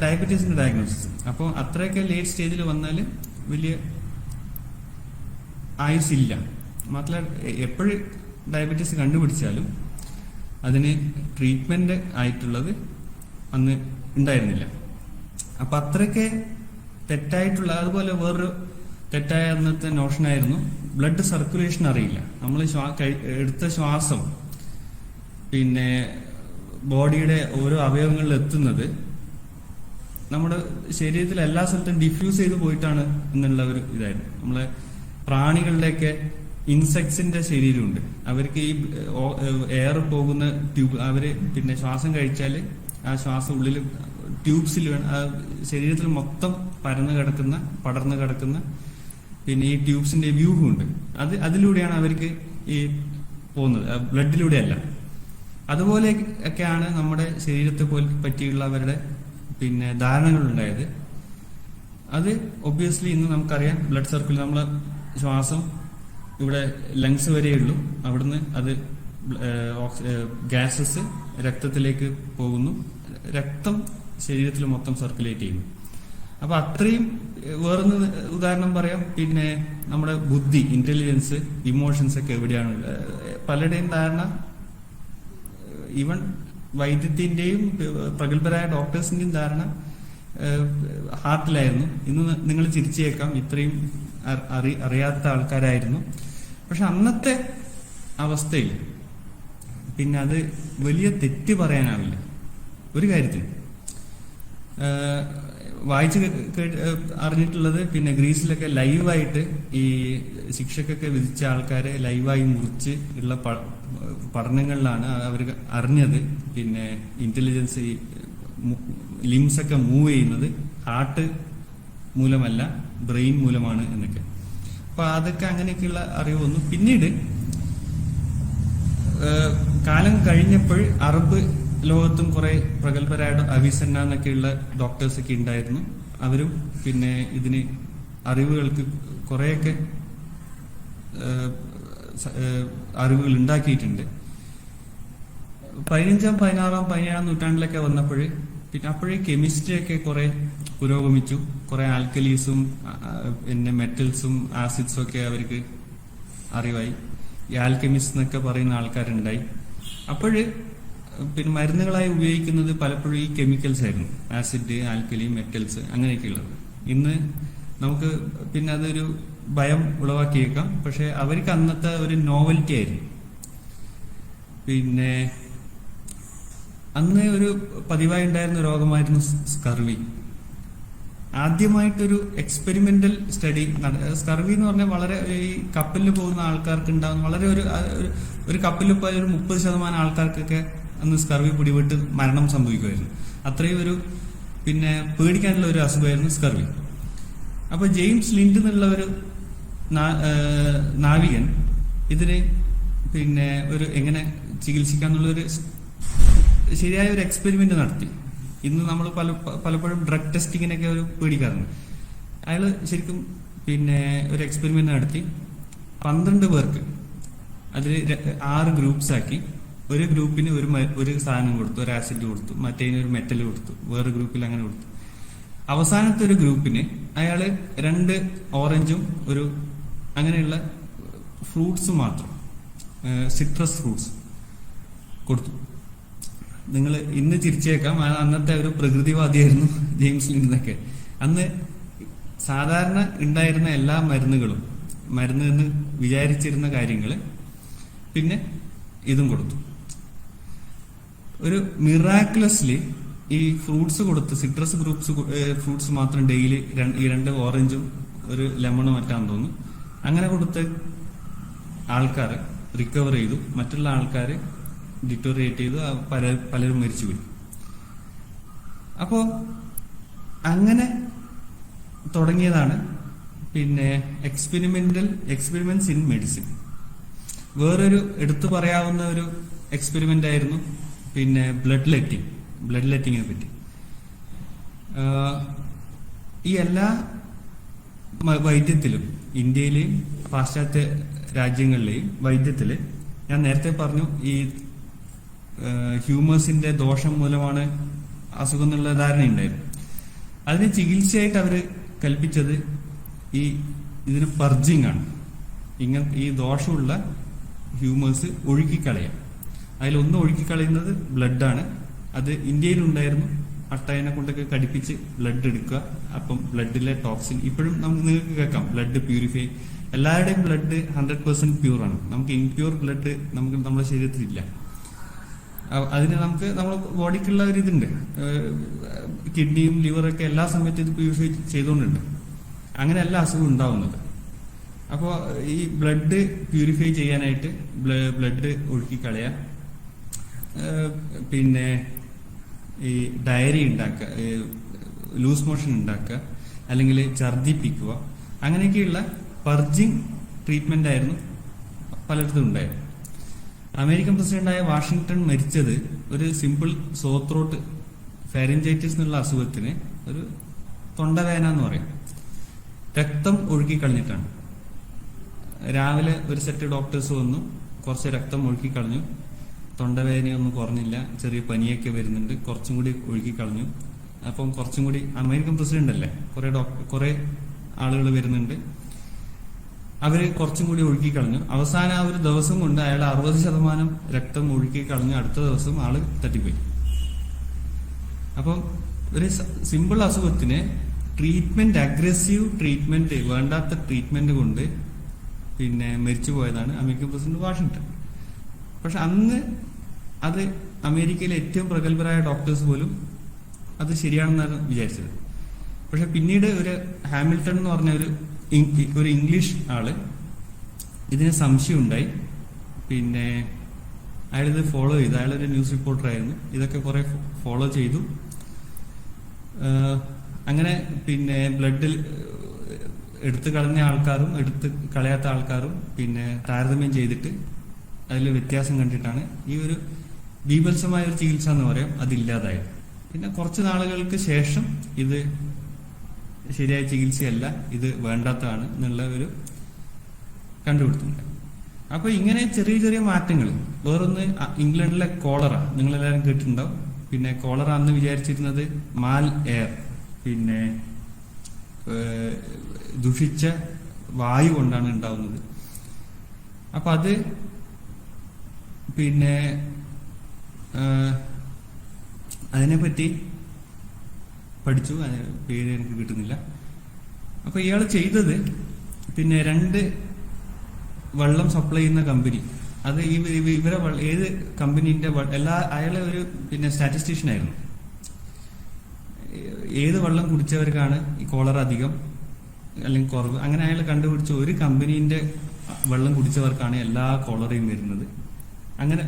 ഡയബറ്റീസിന്റെ ഡയഗ്നോസിസ്. അപ്പോൾ അത്രയൊക്കെ ലേറ്റ് സ്റ്റേജിൽ വന്നാൽ വലിയ ആയുസില്ല. മാത്രമല്ല എപ്പോഴും ഡയബറ്റീസ് കണ്ടുപിടിച്ചാലും അതിന് ട്രീറ്റ്മെന്റ് ആയിട്ടുള്ളത് അന്ന് ഉണ്ടായിരുന്നില്ല. അപ്പൊ അത്രയൊക്കെ തെറ്റായിട്ടുള്ള, അതുപോലെ വേറൊരു തെറ്റായ അന്നത്തെ നോഷനായിരുന്നു ബ്ലഡ് സർക്കുലേഷൻ അറിയില്ല. നമ്മൾ എടുത്ത ശ്വാസം പിന്നെ ബോഡിയുടെ ഓരോ അവയവങ്ങളിൽ എത്തുന്നത് നമ്മുടെ ശരീരത്തിൽ എല്ലാ സ്ഥലത്തും ഡിഫ്യൂസ് ചെയ്ത് പോയിട്ടാണ് എന്നുള്ള ഒരു ഇതായിരുന്നു. നമ്മളെ പ്രാണികളുടെയൊക്കെ ഇൻസെക്ട്സിന്റെ ശരീരമുണ്ട്. അവർക്ക് ഈ എയർ പോകുന്ന ട്യൂബ്, അവര് പിന്നെ ശ്വാസം കഴിച്ചാൽ ആ ശ്വാസം ഉള്ളിൽ ട്യൂബ്സിൽ ശരീരത്തിൽ മൊത്തം പടർന്നു കിടക്കുന്ന പിന്നെ ഈ ട്യൂബ്സിന്റെ വ്യൂഹമുണ്ട്. അതിലൂടെയാണ് അവർക്ക് ഈ പോകുന്നത്, ബ്ലഡിലൂടെയല്ല. അതുപോലെ ഒക്കെയാണ് നമ്മുടെ ശരീരത്തെ പറ്റിയുള്ള അവരുടെ പിന്നെ ധാരണകൾ ഉണ്ടായത്. അത് ഒബ്വിയസ്ലി ഇന്ന് നമുക്കറിയാം. ബ്ലഡ് സർക്കുലേഷൻ, നമ്മളെ ശ്വാസം ഇവിടെ ലങ്സ് വരെയുള്ളൂ. അവിടുന്ന് അത് ഗ്യാസസ് രക്തത്തിലേക്ക് പോകുന്നു. രക്തം ശരീരത്തിൽ മൊത്തം സർക്കുലേറ്റ് ചെയ്യുന്നു. അപ്പൊ അത്രയും വേറൊന്ന് ഉദാഹരണം പറയാം. പിന്നെ നമ്മുടെ ബുദ്ധി, ഇന്റലിജൻസ്, ഇമോഷൻസ് ഒക്കെ എവിടെയാണ്? പലരുടെയും ധാരണ, ഈവൻ വൈദ്യത്തിന്റെയും പ്രഗത്ഭരായ ഡോക്ടേഴ്സിന്റെയും ധാരണ ഹാർട്ടിലായിരുന്നു. ഇന്ന് നിങ്ങൾ ചിരിച്ചേക്കാം, ഇത്രയും അറിയാത്ത ആൾക്കാരായിരുന്നു. പക്ഷെ അന്നത്തെ അവസ്ഥയിൽ പിന്നെ അത് വലിയ തെറ്റ് പറയാനാവില്ല ഒരു കാര്യത്തിൽ. വായിച്ച് അറിഞ്ഞിട്ടുള്ളത് പിന്നെ ഗ്രീസിലൊക്കെ ലൈവായിട്ട് ഈ ശിക്ഷക്കൊക്കെ വിധിച്ച ആൾക്കാരെ ലൈവായി മുറിച്ച് ഉള്ള പഠനങ്ങളിലാണ് അവർ അറിഞ്ഞത് പിന്നെ ഇന്റലിജൻസ്, ലിംസ് ഒക്കെ മൂവ് ചെയ്യുന്നത് ഹാർട്ട് മൂലമല്ല ബ്രെയിൻ മൂലമാണ് എന്നൊക്കെ. അപ്പൊ അതൊക്കെ അങ്ങനെയൊക്കെയുള്ള അറിവ് വന്നു. പിന്നീട് കാലം കഴിഞ്ഞപ്പോൾ അറബ് ലോകത്തും കുറെ പ്രഗത്ഭരായ അവിസന്ന എന്നൊക്കെയുള്ള ഡോക്ടേഴ്സ് ഒക്കെ ഉണ്ടായിരുന്നു. അവരും പിന്നെ ഇതിന് അറിവുകൾക്ക് കുറെയൊക്കെ അറിവുകൾ ഉണ്ടാക്കിയിട്ടുണ്ട്. 15ാം 16ാം 17ാം നൂറ്റാണ്ടിലൊക്കെ വന്നപ്പോൾ പിന്നെ അപ്പോഴേ കെമിസ്ട്രി ഒക്കെ കുറെ പുരോഗമിച്ചു. കുറെ ആൽക്കലീസും പിന്നെ മെറ്റൽസും ആസിഡ്സും ഒക്കെ അവർക്ക് അറിവായി. ഈ ആൽക്കമിസ്റ്റ് എന്നൊക്കെ പറയുന്ന ആൾക്കാരുണ്ടായി. അപ്പോഴ് പിന്നെ മരുന്നുകളായി ഉപയോഗിക്കുന്നത് പലപ്പോഴും ഈ കെമിക്കൽസ് ആയിരുന്നു, ആസിഡ്, ആൽക്കലി, മെറ്റൽസ് അങ്ങനെയൊക്കെയുള്ളത്. ഇന്ന് നമുക്ക് പിന്നെ അതൊരു ഭയം ഉളവാക്കിയേക്കാം. പക്ഷെ അവർക്ക് അന്നത്തെ ഒരു നോവൽറ്റി ആയിരുന്നു. പിന്നെ അന്ന് ഒരു പതിവായി ഉണ്ടായിരുന്ന രോഗമായിരുന്നു സ്കർവി. ആദ്യമായിട്ടൊരു എക്സ്പെരിമെന്റൽ സ്റ്റഡി. സ്കർവി എന്ന് പറഞ്ഞാൽ വളരെ ഈ കപ്പലിൽ പോകുന്ന ആൾക്കാർക്ക് ഉണ്ടാകുന്ന വളരെ ഒരു കപ്പലിൽ പോയ ഒരു 30% ആൾക്കാർക്കൊക്കെ അന്ന് സ്കർവി പിടിപെട്ട് മരണം സംഭവിക്കുമായിരുന്നു. അത്രയും ഒരു പിന്നെ പേടിക്കാനുള്ള ഒരു അസുഖമായിരുന്നു സ്കർവി. അപ്പൊ ജെയിംസ് ലിൻഡ് എന്നുള്ള ഒരു നാവികൻ ഇതിന് പിന്നെ ഒരു എങ്ങനെ ചികിത്സിക്കാന്നുള്ളൊരു ശരിയായ ഒരു എക്സ്പെരിമെന്റ് നടത്തി. ഇന്ന് നമ്മൾ പലപ്പോഴും ഡ്രഗ് ടെസ്റ്റിങ്ങിനൊക്കെ ഒരു പേടിക്കാറുണ്ട്. അയാള് ശരിക്കും പിന്നെ ഒരു എക്സ്പെരിമെന്റ് നടത്തി 12 പേർക്ക് അതിൽ 6 ഗ്രൂപ്പ്സ് ആക്കി. ഒരു ഗ്രൂപ്പിന് ഒരു സാധനം കൊടുത്തു, ഒരു ആസിഡ് കൊടുത്തു, മറ്റേതിന് ഒരു മെറ്റൽ കൊടുത്തു, വേറെ ഗ്രൂപ്പിൽ അങ്ങനെ കൊടുത്തു. അവസാനത്തെ ഒരു ഗ്രൂപ്പിന് അയാള് 2 ഓറഞ്ചും ഒരു അങ്ങനെയുള്ള ഫ്രൂട്ട്സ് മാത്രം, സിട്രസ് ഫ്രൂട്ട്സ് കൊടുത്തു. നിങ്ങൾ ഇന്ന് ചിരിച്ചേക്കാം, അന്നത്തെ ഒരു പ്രകൃതിവാദിയായിരുന്നു ജെയിംസ് ലിൻഡനൊക്കെ. അന്ന് സാധാരണ ഉണ്ടായിരുന്ന എല്ലാ മരുന്ന് എന്ന് വിചാരിച്ചിരുന്ന കാര്യങ്ങള് പിന്നെ ഇതും കൊടുത്തു. ഒരു മിറാക്കുലസ്ലി ഈ ഫ്രൂട്ട്സ് കൊടുത്ത് സിട്രസ് ഫ്രൂട്ട്സ് മാത്രം ഡെയിലി ഈ 2 ഓറഞ്ചും ഒരു ലെമണും മറ്റാന്ന് തോന്നുന്നു, അങ്ങനെ കൊടുത്ത ആൾക്കാർ റിക്കവർ ചെയ്തു, മറ്റുള്ള ആൾക്കാർ ഡിറ്റോറിയേറ്റ് ചെയ്തു, പലരും മരിച്ചുപോയി. അപ്പോ അങ്ങനെ തുടങ്ങിയതാണ് പിന്നെ എക്സ്പെരിമെന്റ്സ് ഇൻ മെഡിസിൻ. വേറൊരു എടുത്തു പറയാവുന്ന ഒരു എക്സ്പെരിമെന്റ് ആയിരുന്നു പിന്നെ ബ്ലഡ് ലെറ്റിങ്ങിനെ പറ്റി. ഈ എല്ലാ വൈദ്യത്തിലും, ഇന്ത്യയിലെയും പാശ്ചാത്യ രാജ്യങ്ങളിലെയും വൈദ്യത്തില് ഞാൻ നേരത്തെ പറഞ്ഞു ഈ ഹ്യൂമേഴ്സിന്റെ ദോഷം മൂലമാണ് അസുഖം എന്നുള്ള ധാരണയുണ്ടായിരുന്നു. അതിന് ചികിത്സയായിട്ട് അവര് കൽപ്പിച്ചത് ഇതിന് പർജിങ് ആണ്. ഈ ദോഷമുള്ള ഹ്യൂമേഴ്സ് ഒഴുക്കിക്കളയാം. അതിലൊന്ന് ഒഴുക്കിക്കളയുന്നത് ബ്ലഡാണ്. അത് ഇന്ത്യയിലുണ്ടായിരുന്നു. അട്ടയനെ കൊണ്ടൊക്കെ കടിപ്പിച്ച് ബ്ലഡ് എടുക്കുക. അപ്പം ബ്ലഡിലെ ടോക്സിൻ ഇപ്പോഴും നിങ്ങൾക്ക് കേൾക്കാം, ബ്ലഡ് പ്യൂരിഫൈ. എല്ലാവരുടെയും ബ്ലഡ് 100% പ്യൂറാണ്. നമുക്ക് ഇംപ്യൂർ ബ്ലഡ് നമ്മുടെ ശരീരത്തിലില്ല. അതിന് നമുക്ക് നമ്മുടെ ബോഡിക്കുള്ള ഒരു ഇതുണ്ട്, കിഡ്നിയും ലിവറൊക്കെ എല്ലാ സമയത്തും ഇത് പ്യൂരിഫൈ ചെയ്തുകൊണ്ടുണ്ട്. അങ്ങനെ എല്ലാ അസുഖവും ഉണ്ടാവുന്നത്. അപ്പോൾ ഈ ബ്ലഡ് പ്യൂരിഫൈ ചെയ്യാനായിട്ട് ബ്ലഡ് ഒഴുക്കി കളയാം, പിന്നെ ഈ ഡയറി ഉണ്ടാക്കുക, ലൂസ് മോഷൻ ഉണ്ടാക്കുക, അല്ലെങ്കിൽ ഛർദിപ്പിക്കുക, അങ്ങനെയൊക്കെയുള്ള പർജിങ് ട്രീറ്റ്മെന്റ് ആയിരുന്നു പലയിടത്തും ഉണ്ടായത്. അമേരിക്കൻ പ്രസിഡന്റായ വാഷിംഗ്ടൺ മരിച്ചത് ഒരു സിമ്പിൾ സോത്രോട്ട് ഫാരിഞ്ചൈറ്റിസ് എന്നുള്ള അസുഖത്തിന്, ഒരു തൊണ്ടവേദന എന്ന് പറയും, രക്തം ഒഴുക്കി കളഞ്ഞിട്ടാണ്. രാവിലെ ഒരു സെറ്റ് ഡോക്ടേഴ്സ് വന്നു, കുറച്ച് രക്തം ഒഴുക്കി കളഞ്ഞു, തൊണ്ടവേദനയൊന്നും കുറഞ്ഞില്ല, ചെറിയ പനിയൊക്കെ വരുന്നുണ്ട്, കുറച്ചും കൂടി ഒഴുക്കി കളഞ്ഞു. അപ്പം കുറച്ചും കൂടി, അമേരിക്കൻ പ്രസിഡന്റ് അല്ലേ, കുറെ ആളുകൾ വരുന്നുണ്ട്, അവര് കുറച്ചും കൂടി ഒഴുക്കി കളഞ്ഞു. അവസാനം ആ ഒരു ദിവസം കൊണ്ട് അയാൾ 60% രക്തം ഒഴുക്കി കളഞ്ഞു. അടുത്ത ദിവസം ആള് തട്ടിപ്പോയി. അപ്പം ഒരു സിമ്പിൾ അസുഖത്തിന് ട്രീറ്റ്മെന്റ്, അഗ്രസീവ് ട്രീറ്റ്മെന്റ്, വേണ്ടാത്ത ട്രീറ്റ്മെന്റ് കൊണ്ട് പിന്നെ മരിച്ചു പോയതാണ് അമേരിക്കൻ പ്രസിഡന്റ് വാഷിംഗ്ടൺ. പക്ഷെ അന്ന് അത് അമേരിക്കയിലെ ഏറ്റവും പ്രഗത്ഭരായ ഡോക്ടേഴ്സ് പോലും അത് ശരിയാണെന്നാണ് വിചാരിച്ചത്. പക്ഷെ പിന്നീട് ഒരു ഹാമിൽട്ടൺ എന്ന് പറഞ്ഞ ഒരു ഇംഗ്ലീഷ് ആള് ഇതിന് സംശയം ഉണ്ടായി. പിന്നെ അയാളിത് ഫോളോ ചെയ്തു. അയാളൊരു ന്യൂസ് റിപ്പോർട്ടർ ആയിരുന്നു. ഇതൊക്കെ കുറെ ഫോളോ ചെയ്തു. അങ്ങനെ പിന്നെ ബ്ലഡിൽ എടുത്തു കളഞ്ഞ ആൾക്കാരും എടുത്ത് കളയാത്ത ആൾക്കാരും പിന്നെ താരതമ്യം ചെയ്തിട്ട് അതിൽ വ്യത്യാസം കണ്ടിട്ടാണ് ഈ ഒരു ബീഭത്സമായ ഒരു ചികിത്സ എന്ന് പറയാം അതില്ലാതായത്. പിന്നെ കുറച്ച് നാളുകൾക്ക് ശേഷം ഇത് ശരിയായ ചികിത്സയല്ല, ഇത് വേണ്ടാത്തതാണ് എന്നുള്ള ഒരു കണ്ടുപിടുത്തമുണ്ട്. അപ്പൊ ഇങ്ങനെ ചെറിയ ചെറിയ മാറ്റങ്ങൾ. വേറൊന്ന്, ഇംഗ്ലണ്ടിലെ കോളറ നിങ്ങളെല്ലാവരും കേട്ടിട്ടുണ്ടാവും. പിന്നെ കോളറ അന്ന് വിചാരിച്ചിരുന്നത് മാൽ എയർ, പിന്നെ ദുഷിച്ച വായു കൊണ്ടാണ് ഉണ്ടാവുന്നത്. അപ്പൊ അത് പിന്നെ അതിനെപ്പറ്റി പഠിച്ചു, പേര് എനിക്ക് കിട്ടുന്നില്ല. അപ്പൊ ഇയാൾ ചെയ്തത് പിന്നെ 2 വെള്ളം സപ്ലൈ ചെയ്യുന്ന കമ്പനി, അത് ഇവരെ ഏത് കമ്പനീന്റെ അയാളെ ഒരു പിന്നെ സ്റ്റാറ്റിസ്റ്റീഷ്യൻ ആയിരുന്നു. ഏത് വെള്ളം കുടിച്ചവർക്കാണ് ഈ കോളറ അധികം അല്ലെങ്കിൽ കുറവ്, അങ്ങനെ അയാൾ കണ്ടുപിടിച്ച ഒരു കമ്പനീന്റെ വെള്ളം കുടിച്ചവർക്കാണ് എല്ലാ കോളറയും വരുന്നത്. അങ്ങനെ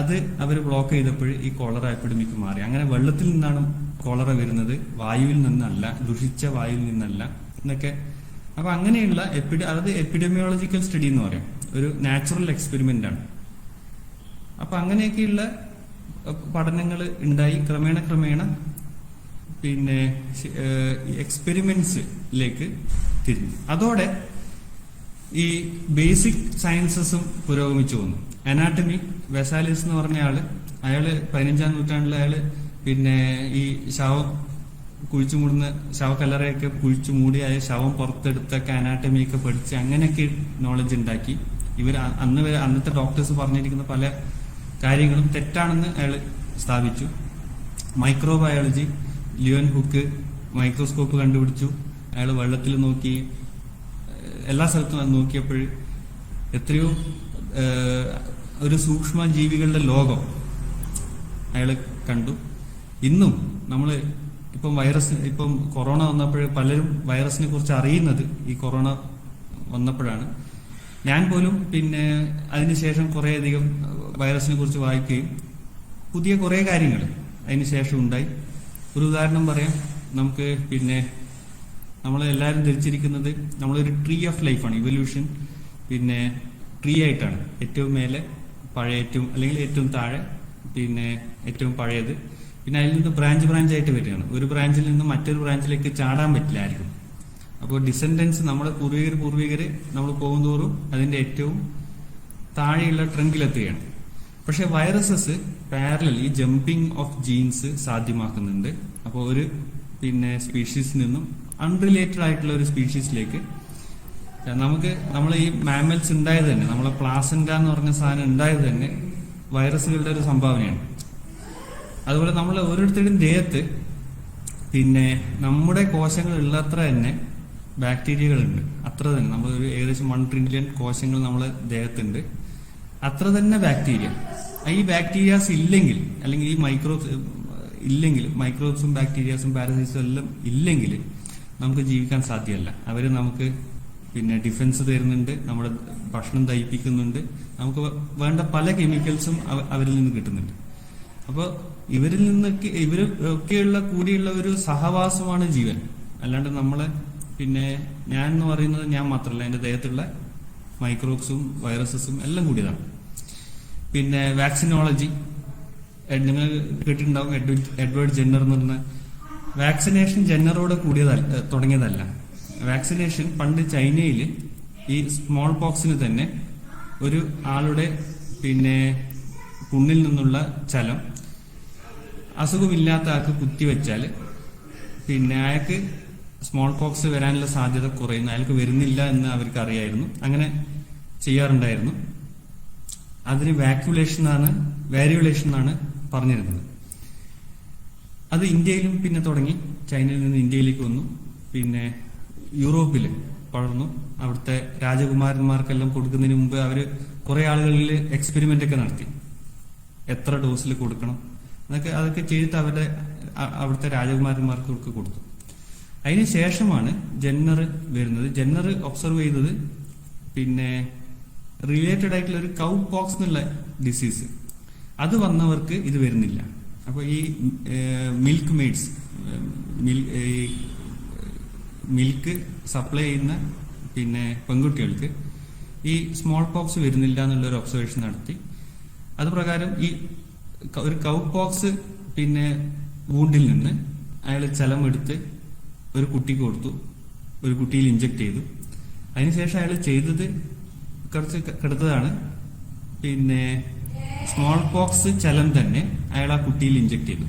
അത് അവർ ബ്ലോക്ക് ചെയ്തപ്പോൾ ഈ കോളറ എപ്പിഡമിക് മാറി. അങ്ങനെ വെള്ളത്തിൽ നിന്നാണ് കോളറ വരുന്നത്, വായുവിൽ നിന്നല്ല, ദുഷിച്ച വായുവിൽ നിന്നല്ല എന്നൊക്കെ. അപ്പൊ അങ്ങനെയുള്ള അത് എപ്പിഡമിയോളജിക്കൽ സ്റ്റഡി എന്ന് പറയാം, ഒരു നാച്ചുറൽ എക്സ്പെരിമെന്റ് ആണ്. അപ്പൊ അങ്ങനെയൊക്കെയുള്ള പഠനങ്ങൾ ഉണ്ടായി. ക്രമേണ പിന്നെ എക്സ്പെരിമെന്റ്സിലേക്ക് തിരിഞ്ഞു. അതോടെ ഈ ബേസിക് സയൻസസും പുരോഗമിച്ചു വന്നു. അനാട്ടമി, വെസാലിസ് എന്ന് പറഞ്ഞ അയാള് 15-ാം നൂറ്റാണ്ടിൽ അയാള് പിന്നെ ഈ ശവം കുഴിച്ചു മൂടുന്ന ശവക്കല്ലറയൊക്കെ കുഴിച്ചു മൂടി ആ ശവം പുറത്തെടുത്തൊക്കെ അനാട്ടമിയൊക്കെ പഠിച്ച് അങ്ങനെയൊക്കെ നോളജ് ഉണ്ടാക്കി. ഇവർ അന്നത്തെ ഡോക്ടേഴ്സ് പറഞ്ഞിരിക്കുന്ന പല കാര്യങ്ങളും തെറ്റാണെന്ന് അയാൾ സ്ഥാപിച്ചു. മൈക്രോബയോളജി, ലിയോൻ ഹുക്ക് മൈക്രോസ്കോപ്പ് കണ്ടുപിടിച്ചു. അയാൾ വെള്ളത്തിൽ നോക്കി, എല്ലാ സ്ഥലത്തും നോക്കിയപ്പോൾ എത്രയോ ഒരു സൂക്ഷ്മ ജീവികളുടെ ലോകം അയാൾ കണ്ടു. ഇന്നും നമ്മൾ ഇപ്പം കൊറോണ വന്നപ്പോൾ പലരും വൈറസിനെ കുറിച്ച് അറിയുന്നത് ഈ കൊറോണ വന്നപ്പോഴാണ്. ഞാൻ പോലും പിന്നെ അതിനുശേഷം കുറേയധികം വൈറസിനെ കുറിച്ച് വായിക്കുകയും പുതിയ കുറേ കാര്യങ്ങൾ അതിനുശേഷം ഉണ്ടായി. ഒരു ഉദാഹരണം പറയാം. നമുക്ക് പിന്നെ നമ്മളെല്ലാവരും ധരിച്ചിരിക്കുന്നത് നമ്മളൊരു ട്രീ ഓഫ് ലൈഫാണ്. ഇവല്യൂഷൻ പിന്നെ ട്രീ ആയിട്ടാണ്. ഏറ്റവും മേലെ പഴയ ഏറ്റവും, അല്ലെങ്കിൽ ഏറ്റവും താഴെ പിന്നെ ഏറ്റവും പഴയത്. പിന്നെ അതിൽ നിന്ന് ബ്രാഞ്ച് ആയിട്ട് വരികയാണ്. ഒരു ബ്രാഞ്ചിൽ നിന്ന് മറ്റൊരു ബ്രാഞ്ചിലേക്ക് ചാടാൻ പറ്റില്ല ആയിരിക്കും. അപ്പോൾ ഡിസെൻഡൻസ്, നമ്മുടെ പൂർവികര് നമ്മൾ പോകുന്തോറും അതിന്റെ ഏറ്റവും താഴെയുള്ള ട്രങ്കിലെത്തുകയാണ്. പക്ഷെ വൈറസസ് പാരലൽ ഈ ജമ്പിങ് ഓഫ് ജീൻസ് സാധ്യമാക്കുന്നുണ്ട്. അപ്പോൾ ഒരു പിന്നെ സ്പീഷീസിൽ നിന്നും അൺറിലേറ്റഡ് ആയിട്ടുള്ള ഒരു സ്പീഷീസിലേക്ക് നമ്മൾ ഈ മാമൽസ് ഉണ്ടായത് തന്നെ, നമ്മളെ പ്ലാസന്റ എന്ന് പറഞ്ഞ സാധനം ഉണ്ടായത് തന്നെ വൈറസുകളുടെ ഒരു സംഭാവനയാണ്. അതുപോലെ നമ്മൾ ഓരോരുത്തരുടെയും ദേഹത്ത് പിന്നെ നമ്മുടെ കോശങ്ങൾ ഉള്ളത്ര തന്നെ ബാക്ടീരിയകളുണ്ട്. അത്ര തന്നെ നമ്മൾ ഒരു ഏകദേശം 1 ട്രില്യൺ കോശങ്ങൾ നമ്മളെ ദേഹത്തുണ്ട്. അത്ര തന്നെ ബാക്ടീരിയ. ഈ ബാക്ടീരിയാസ് ഇല്ലെങ്കിൽ, അല്ലെങ്കിൽ ഈ ഇല്ലെങ്കിൽ, മൈക്രോബ്സും ബാക്ടീരിയാസും പാരസൈറ്റ്സും എല്ലാം ഇല്ലെങ്കിൽ നമുക്ക് ജീവിക്കാൻ സാധ്യമല്ല. അവര് നമുക്ക് പിന്നെ ഡിഫൻസ് തരുന്നുണ്ട്, നമ്മുടെ ഭക്ഷണം ദഹിപ്പിക്കുന്നുണ്ട്, നമുക്ക് വേണ്ട പല കെമിക്കൽസും അവരിൽ നിന്ന് കിട്ടുന്നുണ്ട്. അപ്പോൾ ഇവരൊക്കെയുള്ള കൂടിയുള്ള ഒരു സഹവാസമാണ് ജീവൻ. അല്ലാണ്ട് നമ്മളെ പിന്നെ ഞാൻ എന്ന് പറയുന്നത് ഞാൻ മാത്രമല്ല, എന്റെ ദേഹത്തുള്ള മൈക്രോബ്സും വൈറസസും എല്ലാം കൂടിയതാണ്. പിന്നെ വാക്സിനോളജി, നിങ്ങൾ കേട്ടിട്ടുണ്ടാവും. എഡ്വേർഡ് ജെന്നർ എന്ന് പറഞ്ഞ വാക്സിനേഷൻ ജെന്നറോട് തുടങ്ങിയതല്ല. വാക്സിനേഷൻ പണ്ട് ചൈനയിൽ ഈ സ്മോൾ പോക്സിന് തന്നെ ഒരു ആളുടെ പിന്നെ പുണ്ണിൽ നിന്നുള്ള ചലം അസുഖമില്ലാത്ത ആൾക്ക് കുത്തിവെച്ചാൽ പിന്നെ അയാൾക്ക് സ്മോൾ പോക്സ് വരാനുള്ള സാധ്യത കുറയുന്നു. അയാൾക്ക് വരുന്നില്ല എന്ന് അവർക്ക് അറിയായിരുന്നു. അങ്ങനെ ചെയ്യാറുണ്ടായിരുന്നു. അതിന് വാരിയുലേഷൻ എന്നാണ് പറഞ്ഞിരുന്നത്. അത് ഇന്ത്യയിലും പിന്നെ തുടങ്ങി. ചൈനയിൽ നിന്ന് ഇന്ത്യയിലേക്ക് വന്നു. പിന്നെ യൂറോപ്പിൽ പടർന്നു. അവിടുത്തെ രാജകുമാരന്മാർക്കെല്ലാം കൊടുക്കുന്നതിന് മുമ്പ് അവര് കുറെ ആളുകളിൽ എക്സ്പെരിമെന്റ് ഒക്കെ നടത്തി. എത്ര ഡോസിൽ കൊടുക്കണം അതൊക്കെ ചെയ്തിട്ട് അവിടുത്തെ രാജകുമാരന്മാർക്ക് കൊടുത്തു. അതിന് ശേഷമാണ് ജെന്നർ വരുന്നത്. ജെന്നർ ഒബ്സർവ് ചെയ്തത് പിന്നെ റിലേറ്റഡ് ആയിട്ടുള്ള ഒരു കൗ പോക്സ് എന്നുള്ള ഡിസീസ്, അത് വന്നവർക്ക് ഇത് വരുന്നില്ല. അപ്പൊ ഈ മിൽക്ക് മെയ്ഡ്സ്, മിൽക്ക് സപ്ലൈ ചെയ്യുന്ന പിന്നെ പെൺകുട്ടികൾക്ക് ഈ സ്മോൾ പോക്സ് വരുന്നില്ല എന്നുള്ള ഒരു ഒബ്സർവേഷൻ നടത്തി. അത് പ്രകാരം ഈ ഒരു കൗ പോക്സ് പിന്നെ വൂണ്ടിൽ നിന്ന് അയാൾ ചലം എടുത്ത് ഒരു കുട്ടിക്ക് കൊടുത്തു, ഒരു കുട്ടിയിൽ ഇഞ്ചക്ട് ചെയ്തു. അതിനുശേഷം അയാൾ ചെയ്തത് കുറച്ച് കെടുത്തതാണ്. പിന്നെ സ്മോൾ പോക്സ് ചലം തന്നെ അയാൾ ആ കുട്ടിയിൽ ഇഞ്ചക്ട് ചെയ്തു.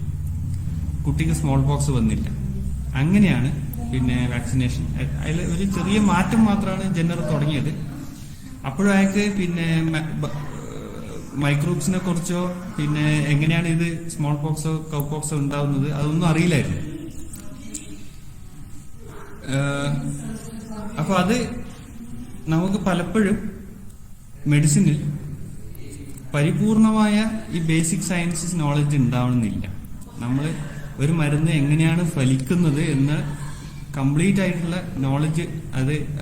കുട്ടിക്ക് സ്മോൾ പോക്സ് വന്നില്ല. അങ്ങനെയാണ് പിന്നെ വാക്സിനേഷൻ. അതിൽ ഒരു ചെറിയ മാറ്റം മാത്രമാണ് ജെന്നർ തുടങ്ങിയത്. അപ്പോഴും അയാൾക്ക് പിന്നെ മൈക്രോബ്സിനെ കുറിച്ചോ പിന്നെ എങ്ങനെയാണ് ഇത് സ്മോൾ പോക്സോ കൗ പോക്സോ ഉണ്ടാവുന്നത് അതൊന്നും അറിയില്ലായിരുന്നു. അപ്പൊ അത് നമുക്ക് പലപ്പോഴും മെഡിസിനിൽ പരിപൂർണമായ ഈ ബേസിക് സയൻസസ് നോളജ് ഉണ്ടാവണമെന്നില്ല. നമ്മൾ ഒരു മരുന്ന് എങ്ങനെയാണ് ഫലിക്കുന്നത് എന്ന് കംപ്ലീറ്റ് ആയിട്ടുള്ള നോളജ്,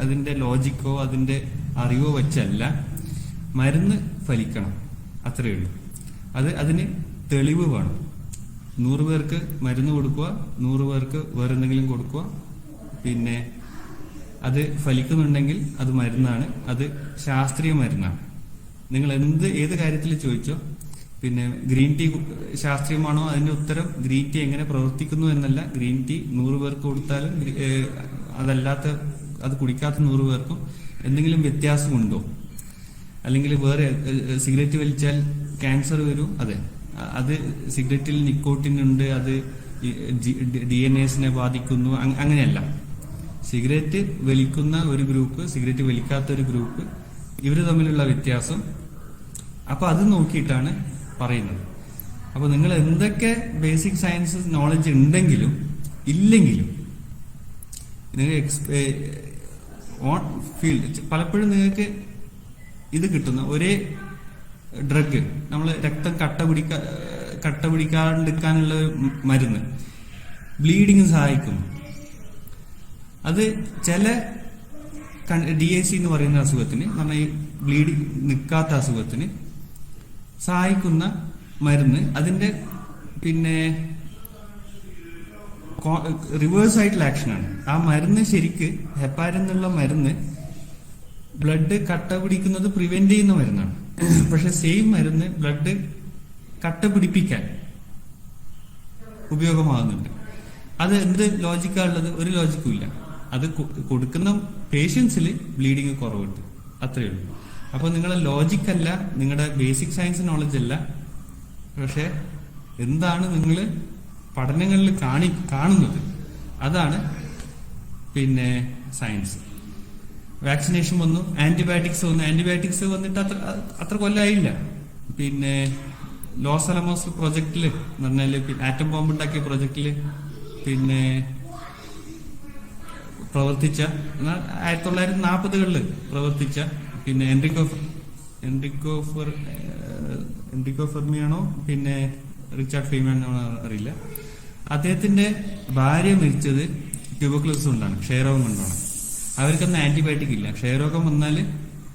അതിന്റെ ലോജിക്കോ അതിന്റെ അറിവോ വെച്ചല്ല മരുന്ന് ഫലിക്കണം, അത്രയേ ഉള്ളൂ. അതിന് തെളിവ് വേണം. 100 പേർക്ക് മരുന്ന് കൊടുക്കുക, 100 പേർക്ക് വേറെന്തെങ്കിലും കൊടുക്കുക, പിന്നെ അത് ഫലിക്കുന്നുണ്ടെങ്കിൽ അത് മരുന്നാണ്, അത് ശാസ്ത്രീയ മരുന്നാണ്. നിങ്ങൾ ഏത് കാര്യത്തിൽ ചോദിച്ചോ, പിന്നെ ഗ്രീൻ ടീ ശാസ്ത്രീയമാണോ, അതിന്റെ ഉത്തരം ഗ്രീൻ ടീ എങ്ങനെ പ്രവർത്തിക്കുന്നു എന്നല്ല. ഗ്രീൻ ടീ 100 പേർക്ക് കൊടുത്താലും അതല്ലാത്ത അത് കുടിക്കാത്ത 100 പേർക്കും എന്തെങ്കിലും വ്യത്യാസമുണ്ടോ? അല്ലെങ്കിൽ വേറെ സിഗരറ്റ് വലിച്ചാൽ ക്യാൻസർ വരും, അതെ, അത് സിഗരറ്റിൽ നിക്കോട്ടിൻ ഉണ്ട്, അത് DNAസിനെ ബാധിക്കുന്നു, അങ്ങനെയല്ല. സിഗരറ്റ് വലിക്കുന്ന ഒരു ഗ്രൂപ്പ്, സിഗരറ്റ് വലിക്കാത്ത ഒരു ഗ്രൂപ്പ്, ഇവര് തമ്മിലുള്ള വ്യത്യാസം. അപ്പൊ അത് നോക്കിയിട്ടാണ് പറയുന്നത്. അപ്പൊ നിങ്ങൾ എന്തൊക്കെ ബേസിക് സയൻസ് നോളജ് ഉണ്ടെങ്കിലും ഇല്ലെങ്കിലും നിങ്ങൾ ഓൺ ഫീൽഡ് പലപ്പോഴും നിങ്ങൾക്ക് ഇത് കിട്ടുന്ന ഒരേ ഡ്രഗ്, നമ്മൾ രക്തം കട്ട പിടിക്കാണ്ടിരിക്കാനുള്ള മരുന്ന് ബ്ലീഡിങ് സഹായിക്കുന്നു. അത് ചില DAC എന്ന് പറയുന്ന അസുഖത്തിന്, പറഞ്ഞാൽ ഈ ബ്ലീഡിങ് നിൽക്കാത്ത അസുഖത്തിന് സഹായിക്കുന്ന മരുന്ന്, അതിന്റെ പിന്നെ റിവേഴ്സ് ആയിട്ടുള്ള ആക്ഷനാണ്. ആ മരുന്ന് ശരിക്ക് ഹെപ്പാരിൻ എന്നുള്ള മരുന്ന് ബ്ലഡ് കട്ട പിടിക്കുന്നത് പ്രിവെന്റ് ചെയ്യുന്ന മരുന്നാണ്. പക്ഷെ സെയിം മരുന്ന് ബ്ലഡ് കട്ട പിടിപ്പിക്കാൻ ഉപയോഗമാകുന്നുണ്ട്. അത് എന്ത് ലോജിക്കാണുള്ളത്? ഒരു ലോജിക്കും ഇല്ല. അത് കൊടുക്കുന്ന പേഷ്യൻസിൽ ബ്ലീഡിങ് കുറവുണ്ട്, അത്രയേ ഉള്ളൂ. അപ്പൊ നിങ്ങളെ ലോജിക്കല്ല, നിങ്ങളുടെ ബേസിക് സയൻസ് നോളജ് അല്ല, പക്ഷെ എന്താണ് നിങ്ങൾ പഠനങ്ങളിൽ കാണുന്നത്, അതാണ് പിന്നെ സയൻസ്. വാക്സിനേഷൻ വന്നു, ആന്റിബയോട്ടിക്സ് വന്നു. ആന്റിബയോട്ടിക്സ് വന്നിട്ട് അത്ര കൊല്ലമായില്ല. പിന്നെ ലോസ് അലമോസ് പ്രൊജക്റ്റില് എന്ന് പറഞ്ഞാല് ആറ്റം ബോംബ് ഉണ്ടാക്കിയ പ്രൊജക്റ്റില് പിന്നെ പ്രവർത്തിച്ച 1940കളിൽ പ്രവർത്തിച്ച പിന്നെ എൻറിക്കോ ഫെർമിയാണോ പിന്നെ റിച്ചാർഡ് ഫെയ്മാനോ അറിയില്ല. അദ്ദേഹത്തിന്റെ ഭാര്യ മരിച്ചത് ട്യൂബർക്ലോസിസ് കൊണ്ടാണ്, ക്ഷയരോഗം കൊണ്ടാണ്. അവർക്കൊന്നും ആന്റിബയോട്ടിക് ഇല്ല. ക്ഷയരോഗം വന്നാല്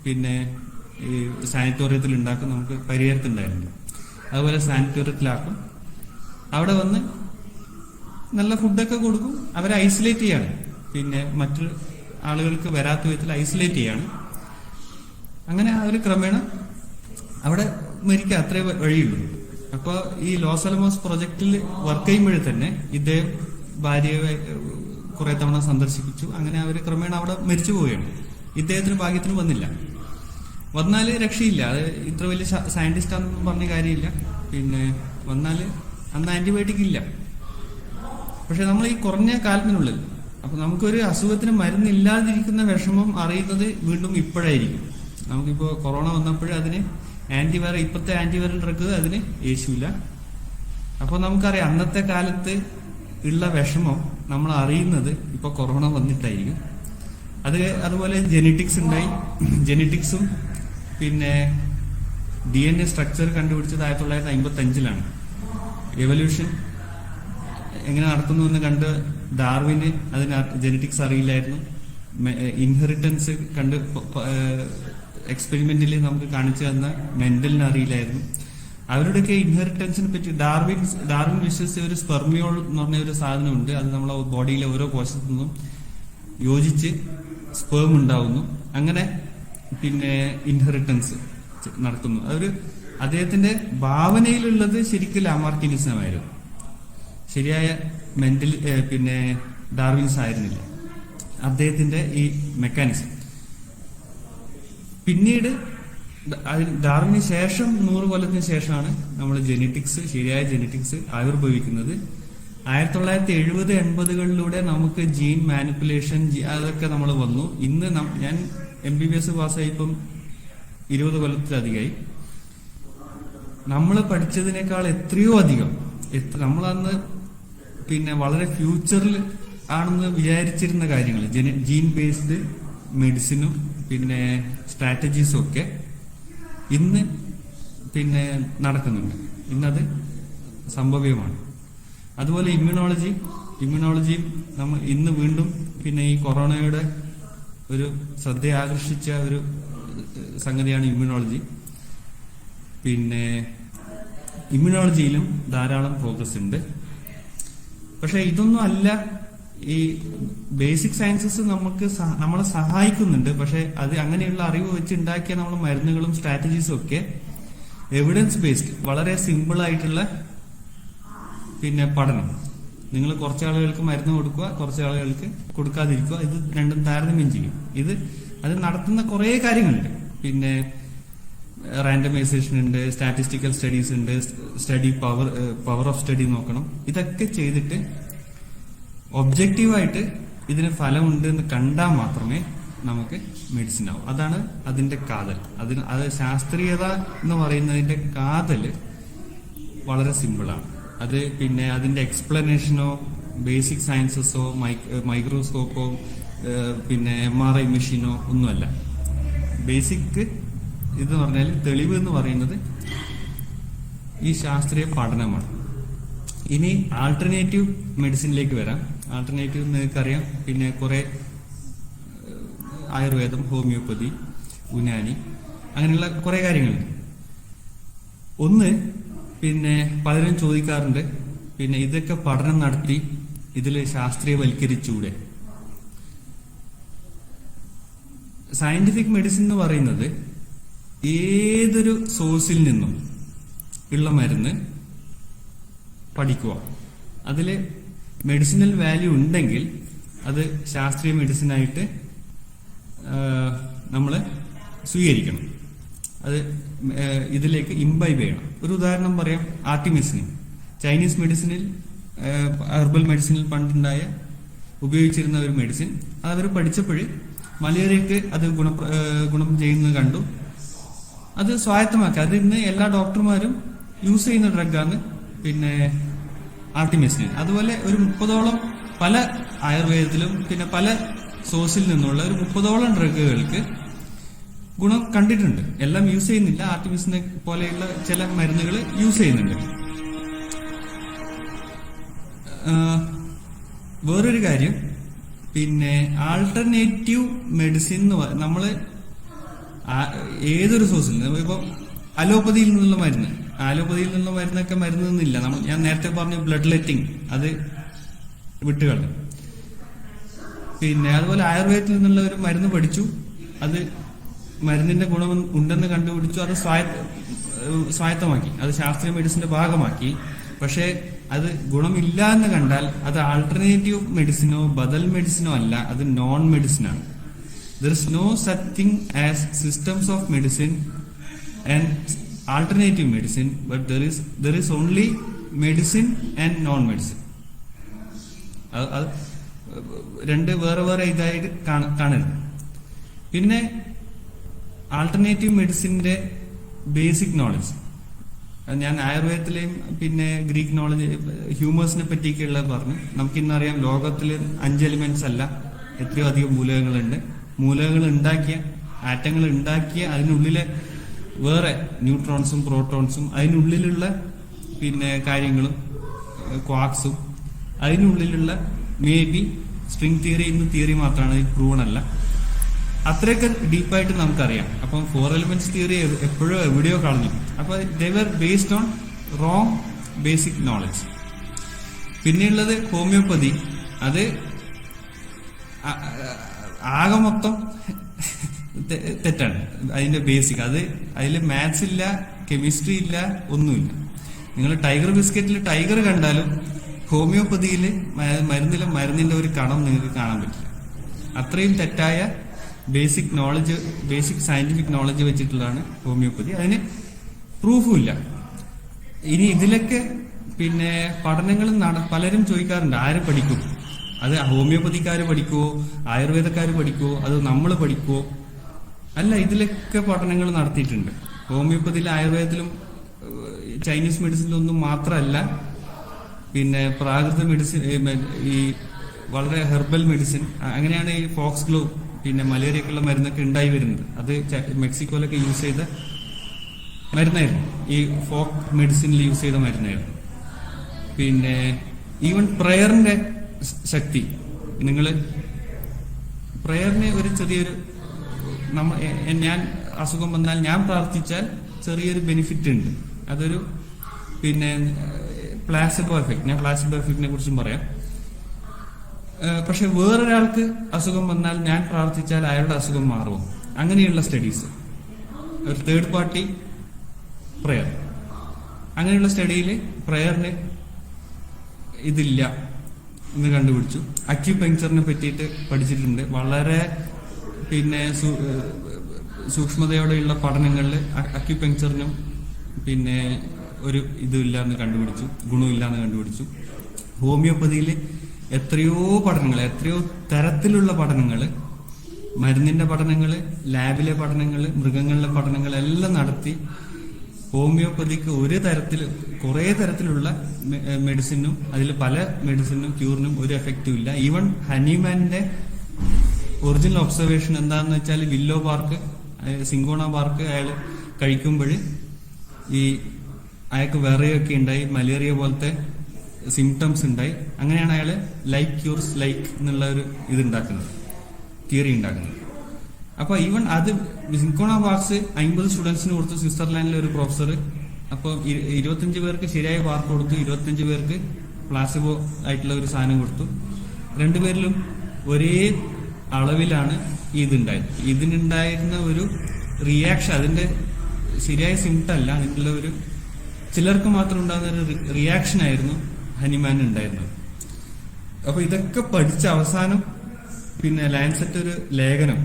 പിന്നെ ഈ സാനിറ്റോറിയത്തിൽ ഉണ്ടാക്കും, നമുക്ക് പരിഹാരത്തുണ്ടായിരുന്നു. അതുപോലെ സാനിറ്റോറിയത്തിലാക്കും, അവിടെ വന്ന് നല്ല ഫുഡൊക്കെ കൊടുക്കും, അവരെ ഐസൊലേറ്റ് ചെയ്യാണ്. പിന്നെ മറ്റു ആളുകൾക്ക് വരാത്ത വിധത്തിൽ ഐസൊലേറ്റ് ചെയ്യാണ്. അങ്ങനെ അവർ ക്രമേണ അവിടെ മരിക്കുക, അത്രേ വഴിയുള്ളൂ. അപ്പൊ ഈ ലോസ് അലമോസ് പ്രൊജക്റ്റിൽ വർക്ക് ചെയ്യുമ്പോഴേ തന്നെ ഇദ്ദേഹം ഭാര്യയെ കുറെ തവണ സന്ദർശിപ്പിച്ചു. അങ്ങനെ അവർ ക്രമേണ അവിടെ മരിച്ചു പോവുകയാണ്. ഇദ്ദേഹത്തിന് ഭാഗ്യത്തിന് വന്നില്ല. വന്നാല് രക്ഷയില്ല. അത് ഇത്ര വലിയ സയന്റിസ്റ്റ് ആണെന്ന് പറഞ്ഞ കാര്യമില്ല. പിന്നെ വന്നാല് അന്ന് ആന്റിബയോട്ടിക് ഇല്ല. പക്ഷെ നമ്മൾ ഈ കുറഞ്ഞ കാലത്തിനുള്ളിൽ, അപ്പൊ നമുക്കൊരു അസുഖത്തിന് മരുന്നില്ലാതിരിക്കുന്ന വിഷമം അറിയുന്നത് വീണ്ടും ഇപ്പോഴായിരിക്കും. നമുക്കിപ്പോ കൊറോണ വന്നപ്പോഴും അതിന് ഇപ്പോഴത്തെ ആന്റിവൈറൽ ഡ്രഗ് അതിന് യേശുവില്ല. അപ്പൊ നമുക്കറിയാം അന്നത്തെ കാലത്ത് ഉള്ള വിഷമം നമ്മൾ അറിയുന്നത് ഇപ്പൊ കൊറോണ വന്നിട്ടായിരിക്കും. അതുപോലെ ജെനറ്റിക്സ് ഉണ്ടായി. ജെനറ്റിക്സും പിന്നെ DNA സ്ട്രക്ചർ കണ്ടുപിടിച്ചത് 1955ലാണ്. എവല്യൂഷൻ എങ്ങനെ നടത്തുന്നു എന്ന് കണ്ട് ഡാർവിന് അതിന് ജെനറ്റിക്സ് അറിയില്ലായിരുന്നു. ഇൻഹെറിറ്റൻസ് കണ്ട് എക്സ്പെരിമെന്റിൽ നമുക്ക് കാണിച്ചു തന്ന മെന്റലിന് അറിയില്ലായിരുന്നു. അവരുടെയൊക്കെ ഇൻഹെറിറ്റൻസിനെ പറ്റി ഡാർവിൻ വിശ്വസിച്ച ഒരു സ്പെർമിയോൾ എന്ന് പറഞ്ഞ ഒരു സാധനമുണ്ട്. അത് നമ്മളെ ബോഡിയിലെ ഓരോ കോശത്തു നിന്നും യോജിച്ച് സ്പേം ഉണ്ടാവുന്നു. അങ്ങനെ പിന്നെ ഇൻഹെറിറ്റൻസ് നടക്കുന്നു. അതൊരു അദ്ദേഹത്തിന്റെ ഭാവനയിലുള്ളത് ശരിക്കും ലാമാർക്കിനിസമായിരുന്നു. ശരിയായ മെന്റൽ പിന്നെ ഡാർവിൻസ് ആയിരുന്നില്ല അദ്ദേഹത്തിന്റെ ഈ മെക്കാനിസം. പിന്നീട് ഡാർവിന് ശേഷം 100 കൊല്ലത്തിന് ശേഷമാണ് നമ്മൾ ശരിയായ ജെനറ്റിക്സ് ആവിർഭവിക്കുന്നത്. 1970-80കളിലൂടെ നമുക്ക് ജീൻ മാനിപ്പുലേഷൻ അതൊക്കെ നമ്മൾ വന്നു. ഇന്ന് ഞാൻ MBBS പാസ്സായി ഇപ്പം 20 കൊല്ലത്തിലധികമായി. നമ്മൾ പഠിച്ചതിനേക്കാൾ എത്രയോ അധികം നമ്മളന്ന് പിന്നെ വളരെ ഫ്യൂച്ചറിൽ ആണെന്ന് വിചാരിച്ചിരുന്ന കാര്യങ്ങൾ, ജീൻ ബേസ്ഡ് മെഡിസിനും പിന്നെ സ്ട്രാറ്റജീസും ഒക്കെ ഇന്ന് പിന്നെ നടക്കുന്നുണ്ട്. ഇന്നത് സംഭവ്യമാണ്. അതുപോലെ ഇമ്മ്യൂണോളജിയും നമ്മൾ ഇന്ന് വീണ്ടും പിന്നെ ഈ കൊറോണയുടെ ഒരു ശ്രദ്ധ ആകർഷിച്ച ഒരു സംഗതിയാണ് ഇമ്മ്യൂണോളജി. പിന്നെ ഇമ്മ്യൂണോളജിയിലും ധാരാളം പ്രോഗ്രസ് ഉണ്ട്. പക്ഷെ ഇതൊന്നും അല്ല ഈ ബേസിക് സയൻസസ് നമ്മളെ സഹായിക്കുന്നുണ്ട്. പക്ഷെ അത് അങ്ങനെയുള്ള അറിവ് വെച്ച് ഉണ്ടാക്കിയ നമ്മൾ മരുന്നുകളും സ്ട്രാറ്റജീസും ഒക്കെ എവിഡൻസ് ബേസ്ഡ്, വളരെ സിമ്പിൾ ആയിട്ടുള്ള പിന്നെ പഠനം. നിങ്ങൾ കുറച്ച് ആളുകൾക്ക് മരുന്ന് കൊടുക്കുക, കുറച്ച് ആളുകൾക്ക് കൊടുക്കാതിരിക്കുക, ഇത് രണ്ടും താരതമ്യം ചെയ്യും. അത് നടത്തുന്ന കുറെ കാര്യങ്ങളുണ്ട്. പിന്നെ റാൻഡമൈസേഷൻ ഉണ്ട്, സ്റ്റാറ്റിസ്റ്റിക്കൽ സ്റ്റഡീസ് ഉണ്ട്, സ്റ്റഡി പവർ ഓഫ് സ്റ്റഡി നോക്കണം. ഇതൊക്കെ ചെയ്തിട്ട് ഒബ്ജക്റ്റീവായിട്ട് ഇതിന് ഫലമുണ്ട് എന്ന് കണ്ടാൽ മാത്രമേ നമുക്ക് മെഡിസിൻ ആവും. അതാണ് അതിന്റെ കാതൽ. അത് ശാസ്ത്രീയത എന്ന് പറയുന്നതിന്റെ കാതല് വളരെ സിമ്പിളാണ്. അത് പിന്നെ അതിന്റെ എക്സ്പ്ലനേഷനോ ബേസിക് സയൻസസോ മൈക്രോസ്കോപ്പോ പിന്നെ MRI മെഷീനോ ഒന്നുമല്ല. ബേസിക് ഇത് പറഞ്ഞാൽ തെളിവ് എന്ന് പറയുന്നത് ഈ ശാസ്ത്രീയ പഠനമാണ്. ഇനി ആൾട്ടർനേറ്റീവ് മെഡിസിനിലേക്ക് വരാം. ആൾട്ടർനേറ്റീവ് നിങ്ങൾക്കറിയാം, പിന്നെ കുറെ ആയുർവേദം, ഹോമിയോപ്പതി, യുനാനി, അങ്ങനെയുള്ള കുറെ കാര്യങ്ങളുണ്ട്. ഒന്ന്, പിന്നെ പലരും ചോദിക്കാറുണ്ട്, പിന്നെ ഇതൊക്കെ പഠനം നടത്തി ഇതിൽ ശാസ്ത്രീയവൽക്കരിച്ചൂടെ? സയന്റിഫിക് മെഡിസിൻ എന്ന് പറയുന്നത് ഏതൊരു സോഴ്സിൽ നിന്നും ഉള്ള മരുന്ന് പഠിക്കുക, അതിൽ മെഡിസിനൽ വാല്യൂ ഉണ്ടെങ്കിൽ അത് ശാസ്ത്രീയ മെഡിസിനായിട്ട് നമ്മൾ സ്വീകരിക്കണം. അത് ഇതിലേക്ക് ഇംബൈബ് ചെയ്യണം. ഒരു ഉദാഹരണം പറയാം, ആർട്ടിമിസിൻ. ചൈനീസ് മെഡിസിനിൽ, ഹെർബൽ മെഡിസിനിൽ പണ്ടുണ്ടായ ഉപയോഗിച്ചിരുന്ന ഒരു മെഡിസിൻ, അത് അവർ പഠിച്ചപ്പോൾ മലേറിയക്ക് അത് ഗുണം ചെയ്യുന്നത് കണ്ടു. അത് സ്വായത്തമാക്കി. അത് ഇന്ന് എല്ലാ ഡോക്ടർമാരും യൂസ് ചെയ്യുന്ന ഡ്രഗാണ് പിന്നെ ആർട്ടിമിസിൻ. അതുപോലെ ഒരു 30ഓളം പല ആയുർവേദത്തിലും പിന്നെ പല സോഴ്സിൽ നിന്നുള്ള ഒരു 30ഓളം ഡ്രഗുകൾക്ക് ഗുണം കണ്ടിട്ടുണ്ട്. എല്ലാം യൂസ് ചെയ്യുന്നില്ല. ആർട്ടിമിസിനെ പോലെയുള്ള ചില മരുന്നുകൾ യൂസ് ചെയ്യുന്നുണ്ട്. വേറൊരു കാര്യം, പിന്നെ ആൾട്ടർനേറ്റീവ് മെഡിസിൻ നമ്മള് ഏതൊരു സോഴ്സിൽ നിന്ന്, ഇപ്പൊ അലോപ്പതിയിൽ നിന്നുള്ള മരുന്ന്, അലോപ്പതിയിൽ നിന്നുള്ള മരുന്നൊക്കെ മരുന്നൊന്നുമില്ല. ഞാൻ നേരത്തെ പറഞ്ഞു ബ്ലഡ് ലെറ്റിംഗ്, അത് വിട്ടുകളഞ്ഞു. പിന്നെ അതുപോലെ ആയുർവേദത്തിൽ നിന്നുള്ള ഒരു മരുന്ന് പഠിച്ചു, അത് മരുന്നിന്റെ ഗുണം ഉണ്ടെന്ന് കണ്ടുപിടിച്ചു, അത് സ്വായത്തമാക്കി, അത് ശാസ്ത്രീയ മെഡിസിന്റെ ഭാഗമാക്കി. പക്ഷെ അത് ഗുണമില്ല എന്ന് കണ്ടാൽ അത് ആൾട്ടർനേറ്റീവ് മെഡിസിനോ ബദൽ മെഡിസിനോ അല്ല, അത് നോൺ മെഡിസിനാണ്. There is no such thing as systems of medicine and alternative medicine, but there is only medicine and non medicine. അത് രണ്ട് വേറെ വേറെ ഇതായിട്ട് കാണരുത്. പിന്നെ ആൾട്ടർനേറ്റീവ് മെഡിസിന്റെ ബേസിക് നോളജ്, ഞാൻ ആയുർവേദത്തിലെയും പിന്നെ ഗ്രീക്ക് നോളജ്, ഹ്യൂമേഴ്സിനെ പറ്റിയൊക്കെയുള്ള പറഞ്ഞു. നമുക്കിന്നറിയാം ലോകത്തിൽ 5 എലിമെന്റ്സ് അല്ല, എത്രയോ അധികം മൂലകങ്ങളുണ്ട്. മൂലകങ്ങൾ ഉണ്ടാക്കിയ, ആറ്റങ്ങൾ ഉണ്ടാക്കിയ, അതിനുള്ളിലെ വേറെ ന്യൂട്രോൺസും പ്രോട്ടോൺസും, അതിനുള്ളിലുള്ള പിന്നെ കാര്യങ്ങളും, ക്വാക്സും, അതിനുള്ളിലുള്ള മേ ബി സ്ട്രിംഗ് തിയറി ഇന്ന് തിയറി മാത്രമാണ്, ഇത് പ്രൂവൺ അല്ല. അത്രയൊക്കെ ഡീപ്പായിട്ട് നമുക്കറിയാം. അപ്പം 4 എലിമെന്റ്സ് തിയറി എപ്പോഴോ എവിടെയോ കളഞ്ഞു. അപ്പൊ they were based on wrong basic knowledge. പിന്നെയുള്ളത് ഹോമിയോപ്പതി. അത് ആകെ മൊത്തം തെറ്റാണ്. അതിന്റെ ബേസിക് അതിൽ മാത്സ് ഇല്ല, കെമിസ്ട്രി ഇല്ല, ഒന്നുമില്ല. നിങ്ങൾ ടൈഗർ ബിസ്ക്കറ്റിൽ ടൈഗർ കണ്ടാലും ഹോമിയോപ്പതിയിൽ മരുന്നിന്റെ ഒരു കണം നിങ്ങൾക്ക് കാണാൻ പറ്റില്ല. അത്രയും തെറ്റായ basic knowledge, basic scientific knowledge വെച്ചിട്ടുള്ളതാണ് ഹോമിയോപ്പതി. അതിന് പ്രൂഫും ഇല്ല. ഇനി ഇതിലൊക്കെ പിന്നെ പഠനങ്ങൾ പലരും ചോദിക്കാറുണ്ട്, ആര് പഠിക്കും? അത് ഹോമിയോപ്പതിക്കാര് പഠിക്കുവോ, ആയുർവേദക്കാര് പഠിക്കുവോ, അത് നമ്മൾ പഠിക്കുവോ? അല്ല, ഇതിലൊക്കെ പഠനങ്ങൾ നടത്തിയിട്ടുണ്ട്. ഹോമിയോപ്പതിയിലും ആയുർവേദത്തിലും ചൈനീസ് മെഡിസിനിലൊന്നും മാത്രമല്ല, പിന്നെ പ്രാകൃത മെഡിസിൻ, ഈ വളരെ ഹെർബൽ മെഡിസിൻ, അങ്ങനെയാണ് ഈ ഫോക്സ് ഗ്ലോ പിന്നെ മലേറിയക്കുള്ള മരുന്നൊക്കെ ഉണ്ടായി വരുന്നത്. അത് മെക്സിക്കോയിലൊക്കെ യൂസ് ചെയ്ത മരുന്നായിരുന്നു, ഈ ഫോക്ക് മെഡിസിനിൽ യൂസ് ചെയ്ത മരുന്നായിരുന്നു. പിന്നെ ഈവൻ പ്രയറിന്റെ ശക്തി, പ്രയറിന് ഒരു ചെറിയൊരു ഞാൻ അസുഖം വന്നാൽ ഞാൻ പ്രാർത്ഥിച്ചാൽ ചെറിയൊരു ബെനിഫിറ്റ് ഉണ്ട്. അതൊരു പിന്നെ പ്ലാസിബോ എഫക്ട്. ഞാൻ പ്ലാസിബോ എഫക്റ്റിനെ കുറിച്ചും പറയാം. പക്ഷെ വേറൊരാൾക്ക് അസുഖം വന്നാൽ ഞാൻ പ്രാർത്ഥിച്ചാൽ അയാളുടെ അസുഖം മാറുമോ? അങ്ങനെയുള്ള സ്റ്റഡീസ്, ഒരു തേർഡ് പാർട്ടി പ്രയർ, അങ്ങനെയുള്ള സ്റ്റഡിയിൽ പ്രയറിന് ഇതില്ല എന്ന് കണ്ടുപിടിച്ചു. അക്യുപങ്ക്ചറിനെ പറ്റിയിട്ട് പഠിച്ചിട്ടുണ്ട്. വളരെ പിന്നെ സൂക്ഷ്മതയോടെയുള്ള പഠനങ്ങളിൽ അക്യുപങ്ക്ചറിനും പിന്നെ ഒരു ഇതുമില്ലാന്ന് കണ്ടുപിടിച്ചു, ഗുണമില്ലാന്ന് കണ്ടുപിടിച്ചു. ഹോമിയോപ്പതിയിൽ എത്രയോ പഠനങ്ങൾ, എത്രയോ തരത്തിലുള്ള പഠനങ്ങൾ, മരുന്നിന്റെ പഠനങ്ങൾ, ലാബിലെ പഠനങ്ങൾ, മൃഗങ്ങളിലെ പഠനങ്ങൾ എല്ലാം നടത്തി ഹോമിയോപ്പതിക്ക് കുറെ തരത്തിലുള്ള മെഡിസിനും അതിൽ പല മെഡിസിനും ക്യൂറിനും ഒരു എഫക്റ്റും ഇല്ല. ഈവൻ ഹനിമാന്റെ ഒറിജിനൽ ഒബ്സർവേഷൻ എന്താണെന്ന് വെച്ചാൽ വില്ലോ ബാർക്ക്, സിങ്കോണ ബാർക്ക് അയാൾ കഴിക്കുമ്പോൾ ഈ അയാൾക്ക് വിറയൊക്കെ ഉണ്ടായി, മലേറിയ പോലത്തെ സിംറ്റംസ് ഉണ്ടായി. അങ്ങനെയാണ് അയാൾ ലൈക്ക് ക്യൂർസ് ലൈക്ക് എന്നുള്ള ഒരു ഇതുണ്ടാക്കുന്നത്, തിയറി ഉണ്ടാക്കുന്നത്. അപ്പൊ ഈവൻ അത് സിങ്കോണ ബാർക്സ് 50 സ്റ്റുഡൻസിന് കൊടുത്തു, സ്വിറ്റ്സർലാൻഡിലെ ഒരു പ്രൊഫസർ. അപ്പോൾ 25 പേർക്ക് ശരിയായ ബാർക്ക് കൊടുത്തു, 25 പേർക്ക് പ്ലാസിബോ ആയിട്ടുള്ള ഒരു സാധനം കൊടുത്തു. രണ്ടുപേരിലും ഒരേ അളവിലാണ് ഇതുണ്ടായത്. ഇതിനുണ്ടായിരുന്ന ഒരു റിയാക്ഷൻ, അതിന്റെ ശരിയായ സിംറ്റം അല്ല, അതിനുള്ള ഒരു ചിലർക്ക് മാത്രം ഉണ്ടാകുന്ന ഒരു റിയാക്ഷൻ ആയിരുന്നു ഹനിമാൻ ഉണ്ടായിരുന്നത്. അപ്പൊ ഇതൊക്കെ പഠിച്ച അവസാനം പിന്നെ ലാൻസെറ്റ് ഒരു ലേഖനം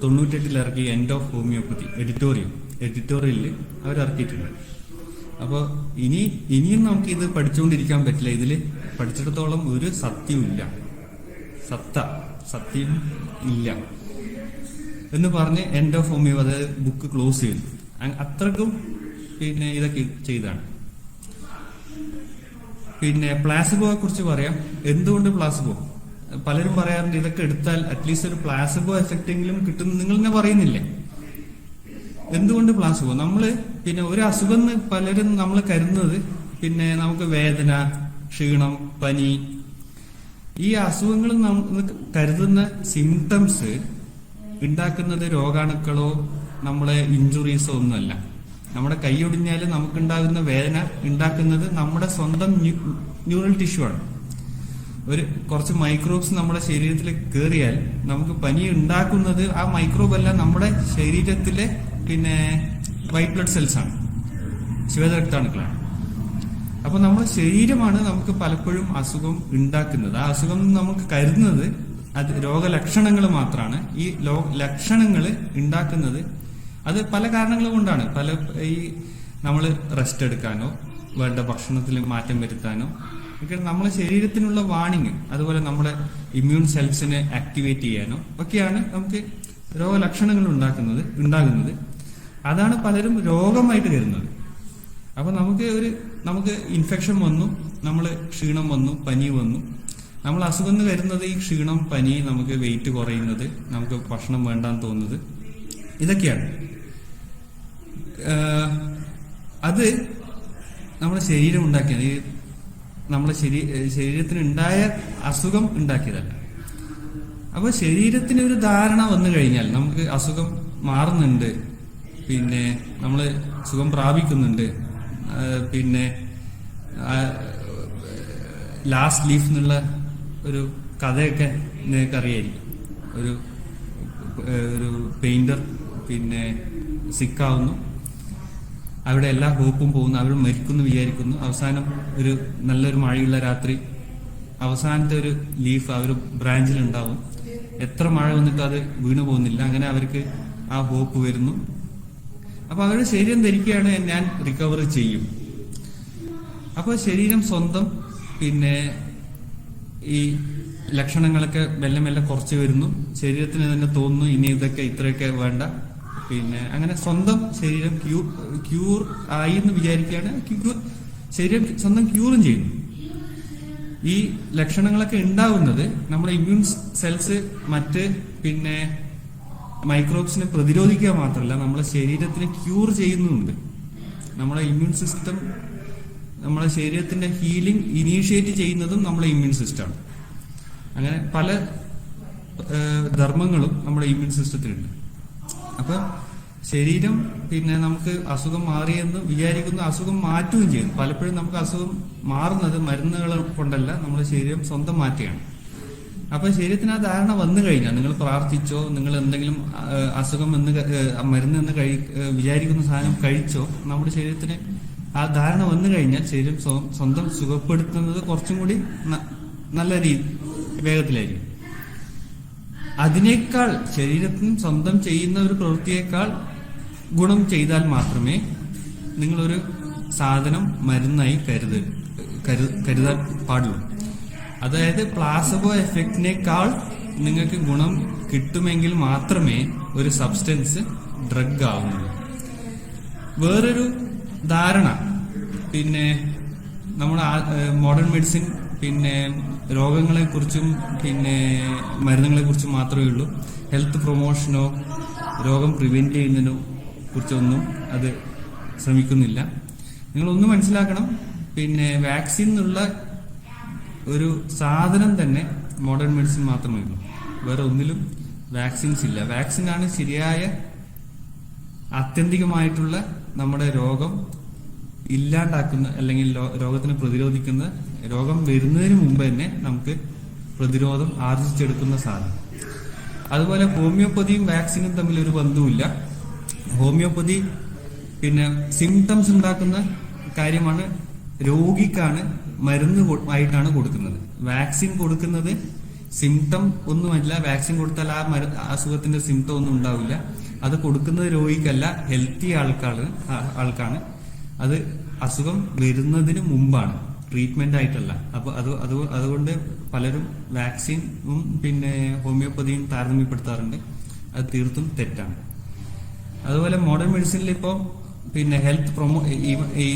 98 ഇറക്കി, എൻഡ് ഓഫ് ഹോമിയോപ്പതി എഡിറ്റോറിയലിൽ അവർ ഇറക്കിയിട്ടുണ്ട്. അപ്പോൾ ഇനിയും നമുക്ക് ഇത് പഠിച്ചുകൊണ്ടിരിക്കാൻ പറ്റില്ല. ഇതില് പഠിച്ചിടത്തോളം ഒരു സത്യം ഇല്ല എന്ന് പറഞ്ഞ് എൻഡ് ഓഫ് ഹോമിയോ, അതായത് ബുക്ക് ക്ലോസ് ചെയ്തു. അത്രക്കും പിന്നെ ഇതൊക്കെ ചെയ്താണ്. പിന്നെ പ്ലാസിബോയെ കുറിച്ച് പറയാം. എന്തുകൊണ്ട് പ്ലാസിബോ? പലരും പറയാറുണ്ട് ഇതൊക്കെ എടുത്താൽ അറ്റ്ലീസ്റ്റ് ഒരു പ്ലാസിബോ എഫക്റ്റ് എങ്കിലും കിട്ടും. നിങ്ങൾ തന്നെ പറയുന്നില്ലേ, എന്തുകൊണ്ട് പ്ലാസിബോ? നമ്മള് പിന്നെ ഒരു അസുഖം പലരും നമ്മൾ കരുതുന്നത് പിന്നെ നമുക്ക് വേദന, ക്ഷീണം, പനി, ഈ അസുഖങ്ങൾ നമ്മൾ കരുതുന്ന സിംറ്റംസ് ഉണ്ടാക്കുന്നത് രോഗാണുക്കളോ നമ്മളെ ഇഞ്ചുറീസോ ഒന്നുമല്ല. നമ്മുടെ കൈ ഒടിഞ്ഞാൽ നമുക്കുണ്ടാകുന്ന വേദന ഉണ്ടാക്കുന്നത് നമ്മുടെ സ്വന്തം ന്യൂറൽ ടിഷ്യൂ ആണ്. കുറച്ച് മൈക്രോബ്സ് നമ്മുടെ ശരീരത്തിൽ കയറിയാൽ നമുക്ക് പനി ഉണ്ടാക്കുന്നത് ആ മൈക്രോബ് അല്ല, നമ്മുടെ ശരീരത്തിലെ പിന്നെ വൈറ്റ് ബ്ലഡ് സെൽസ് ആണ്, ശ്വേതരക്താണുക്കളാണ്. അപ്പൊ നമ്മുടെ ശരീരമാണ് നമുക്ക് പലപ്പോഴും അസുഖം ഉണ്ടാക്കുന്നത്. ആ അസുഖം നമുക്ക് കരുതുന്നത് അത് രോഗലക്ഷണങ്ങൾ മാത്രമാണ്. ഈ ലക്ഷണങ്ങൾ ഉണ്ടാക്കുന്നത് അത് പല കാരണങ്ങൾ കൊണ്ടാണ്. ഈ നമ്മൾ റെസ്റ്റ് എടുക്കാനോ വേണ്ട ഭക്ഷണത്തിൽ മാറ്റം വരുത്താനോ ഒക്കെ നമ്മുടെ ശരീരത്തിനുള്ള വാണിംഗ്, അതുപോലെ നമ്മുടെ ഇമ്മ്യൂൺ സെൽസിനെ ആക്ടിവേറ്റ് ചെയ്യാനോ ഒക്കെയാണ് നമുക്ക് രോഗലക്ഷണങ്ങൾ ഉണ്ടാകുന്നത്. അതാണ് പലരും രോഗമായിട്ട് കരുതുന്നത്. അപ്പൊ നമുക്ക് ഇൻഫെക്ഷൻ വന്നു, നമ്മൾ ക്ഷീണം വന്നു, പനി വന്നു, നമ്മൾ അസുഖം എന്ന് വരുന്നത് ഈ ക്ഷീണം, പനി, നമുക്ക് വെയിറ്റ് കുറയുന്നത്, നമുക്ക് ഭക്ഷണം വേണ്ടാന്ന് തോന്നുന്നത്, ഇതൊക്കെയാണ്. അത് നമ്മുടെ ശരീരം ഉണ്ടാക്കിയത്, നമ്മുടെ ശരീരത്തിന് ഉണ്ടായ അസുഖം ഉണ്ടാക്കിയതല്ല. അപ്പൊ ശരീരത്തിന് ഒരു ധാരണ വന്നു കഴിഞ്ഞാൽ നമുക്ക് അസുഖം മാറുന്നുണ്ട്, പിന്നെ നമ്മൾ സുഖം പ്രാപിക്കുന്നുണ്ട്. പിന്നെ ലാസ്റ്റ് ലീഫ് എന്നുള്ള ഒരു കഥയൊക്കെ നിങ്ങൾക്ക് അറിയായിരിക്കും. ഒരു പെയിന്റർ പിന്നെ സിക്കാവുന്നു, അവിടെ എല്ലാ ഹോപ്പും പോകുന്നു, അവർ മരിക്കുന്നു വിചാരിക്കുന്നു. അവസാനം ഒരു നല്ലൊരു മഴയുള്ള രാത്രി അവസാനത്തെ ഒരു ലീഫ് ആ ഒരു ബ്രാഞ്ചിൽ ഉണ്ടാവും. എത്ര മഴ വന്നിട്ട് അത് വീണു പോകുന്നില്ല. അങ്ങനെ അവർക്ക് ആ ഹോപ്പ് വരുന്നു. അപ്പൊ അവരുടെ ശരീരം ധരിക്കുകയാണ് ഞാൻ റിക്കവർ ചെയ്യും. അപ്പൊ ശരീരം സ്വന്തം പിന്നെ ഈ ലക്ഷണങ്ങളൊക്കെ മെല്ലെ മെല്ലെ കുറച്ച് വരുന്നു. ശരീരത്തിന് തന്നെ തോന്നുന്നു ഇനി ഇത്രയൊക്കെ വേണ്ട. പിന്നെ അങ്ങനെ സ്വന്തം ശരീരം ക്യൂർ ആയി എന്ന് വിചാരിക്കുകയാണ്. ശരീരം സ്വന്തം ക്യൂറും ചെയ്യുന്നു. ഈ ലക്ഷണങ്ങളൊക്കെ ഉണ്ടാവുന്നത് നമ്മുടെ ഇമ്മ്യൂൺ സെൽസ് മറ്റ് പിന്നെ മൈക്രോബ്സിനെ പ്രതിരോധിക്കുക മാത്രമല്ല, നമ്മളെ ശരീരത്തിനെ ക്യൂർ ചെയ്യുന്നുണ്ട്. നമ്മുടെ ഇമ്മ്യൂൺ സിസ്റ്റം, നമ്മുടെ ശരീരത്തിന്റെ ഹീലിംഗ് ഇനീഷ്യേറ്റ് ചെയ്യുന്നതും നമ്മുടെ ഇമ്മ്യൂൺ സിസ്റ്റമാണ്. അങ്ങനെ പല ധർമ്മങ്ങളും നമ്മുടെ ഇമ്മ്യൂൺ സിസ്റ്റത്തിലുണ്ട്. അപ്പൊ ശരീരം പിന്നെ നമുക്ക് അസുഖം മാറിയെന്ന് വിചാരിക്കുന്ന അസുഖം മാറ്റുകയും ചെയ്യും. പലപ്പോഴും നമുക്ക് അസുഖം മാറുന്നത് മരുന്നുകൾ കൊണ്ടല്ല, നമ്മുടെ ശരീരം സ്വന്തം മാറ്റുകയാണ്. അപ്പൊ ശരീരത്തിന് ആ ധാരണ വന്നു കഴിഞ്ഞാൽ, നിങ്ങൾ പ്രാർത്ഥിച്ചോ, നിങ്ങൾ എന്തെങ്കിലും അസുഖം മരുന്ന് എന്ന് വിചാരിക്കുന്ന സാധനം കഴിച്ചോ, നമ്മുടെ ശരീരത്തിന് ആ ധാരണ വന്നു കഴിഞ്ഞാൽ ശരീരം സ്വന്തം സുഖപ്പെടുത്തുന്നത് കുറച്ചും കൂടി നല്ല വേഗത്തിലായിരിക്കും. അതിനേക്കാൾ ശരീരത്തിന് സ്വന്തം ചെയ്യുന്ന ഒരു പ്രവൃത്തിയേക്കാൾ ഗുണം ചെയ്താൽ മാത്രമേ നിങ്ങളൊരു സാധനം മരുന്നായി കരുതാൻ പാടുള്ളൂ. അതായത് പ്ലാസബോ എഫക്റ്റിനേക്കാൾ നിങ്ങൾക്ക് ഗുണം കിട്ടുമെങ്കിൽ മാത്രമേ ഒരു സബ്സ്റ്റൻസ് ഡ്രഗ് ആവുന്നുള്ളൂ. വേറൊരു ധാരണ പിന്നെ നമ്മുടെ മോഡേൺ മെഡിസിൻ പിന്നെ രോഗങ്ങളെ കുറിച്ചും പിന്നെ മരുന്നുകളെ കുറിച്ചും മാത്രമേ ഉള്ളൂ. ഹെൽത്ത് പ്രൊമോഷനോ രോഗം പ്രിവെന്റ് ചെയ്യുന്നതിനോ കുറിച്ചൊന്നും അത് ശ്രമിക്കുന്നില്ല. നിങ്ങളൊന്ന് മനസ്സിലാക്കണം, പിന്നെ വാക്സിൻ എന്നുള്ള ഒരു സാധനം തന്നെ മോഡേൺ മെഡിസിൻ മാത്രമേ ഉള്ളൂ. വേറെ ഒന്നിലും വാക്സിൻസ് ഇല്ല. വാക്സിനാണ് ശരിയായ ആത്യന്തികമായിട്ടുള്ള നമ്മുടെ രോഗം ഇല്ലാണ്ടാക്കുന്ന അല്ലെങ്കിൽ രോഗത്തിനെ പ്രതിരോധിക്കുന്ന, രോഗം വരുന്നതിന് മുമ്പ് തന്നെ നമുക്ക് പ്രതിരോധം ആർജിച്ചെടുക്കുന്ന സാധനം. അതുപോലെ ഹോമിയോപ്പതിയും വാക്സിനും തമ്മിൽ ഒരു ബന്ധവുമില്ല. ഹോമിയോപ്പതി പിന്നെ സിംറ്റംസ് ഉണ്ടാക്കുന്ന കാര്യമാണ്, രോഗിക്കാണ് മരുന്ന് ആയിട്ടാണ് കൊടുക്കുന്നത്. വാക്സിൻ കൊടുക്കുന്നത് സിംറ്റം ഒന്നുമല്ല. വാക്സിൻ കൊടുത്താൽ ആ അസുഖത്തിന്റെ സിംറ്റം ഒന്നും ഉണ്ടാവില്ല. അത് കൊടുക്കുന്നത് രോഗിക്കല്ല, ഹെൽത്തി ആൾക്കാണ്. അത് അസുഖം വരുന്നതിന് മുമ്പാണ്, ട്രീറ്റ്മെന്റ് ആയിട്ടല്ല. അപ്പൊ അതുകൊണ്ട് പലരും വാക്സിനും പിന്നെ ഹോമിയോപ്പതിയും താരതമ്യപ്പെടുത്താറുണ്ട്. അത് തീർത്തും തെറ്റാണ്. അതുപോലെ മോഡേൺ മെഡിസിനിൽ ഇപ്പോൾ പിന്നെ ഹെൽത്ത് ഈ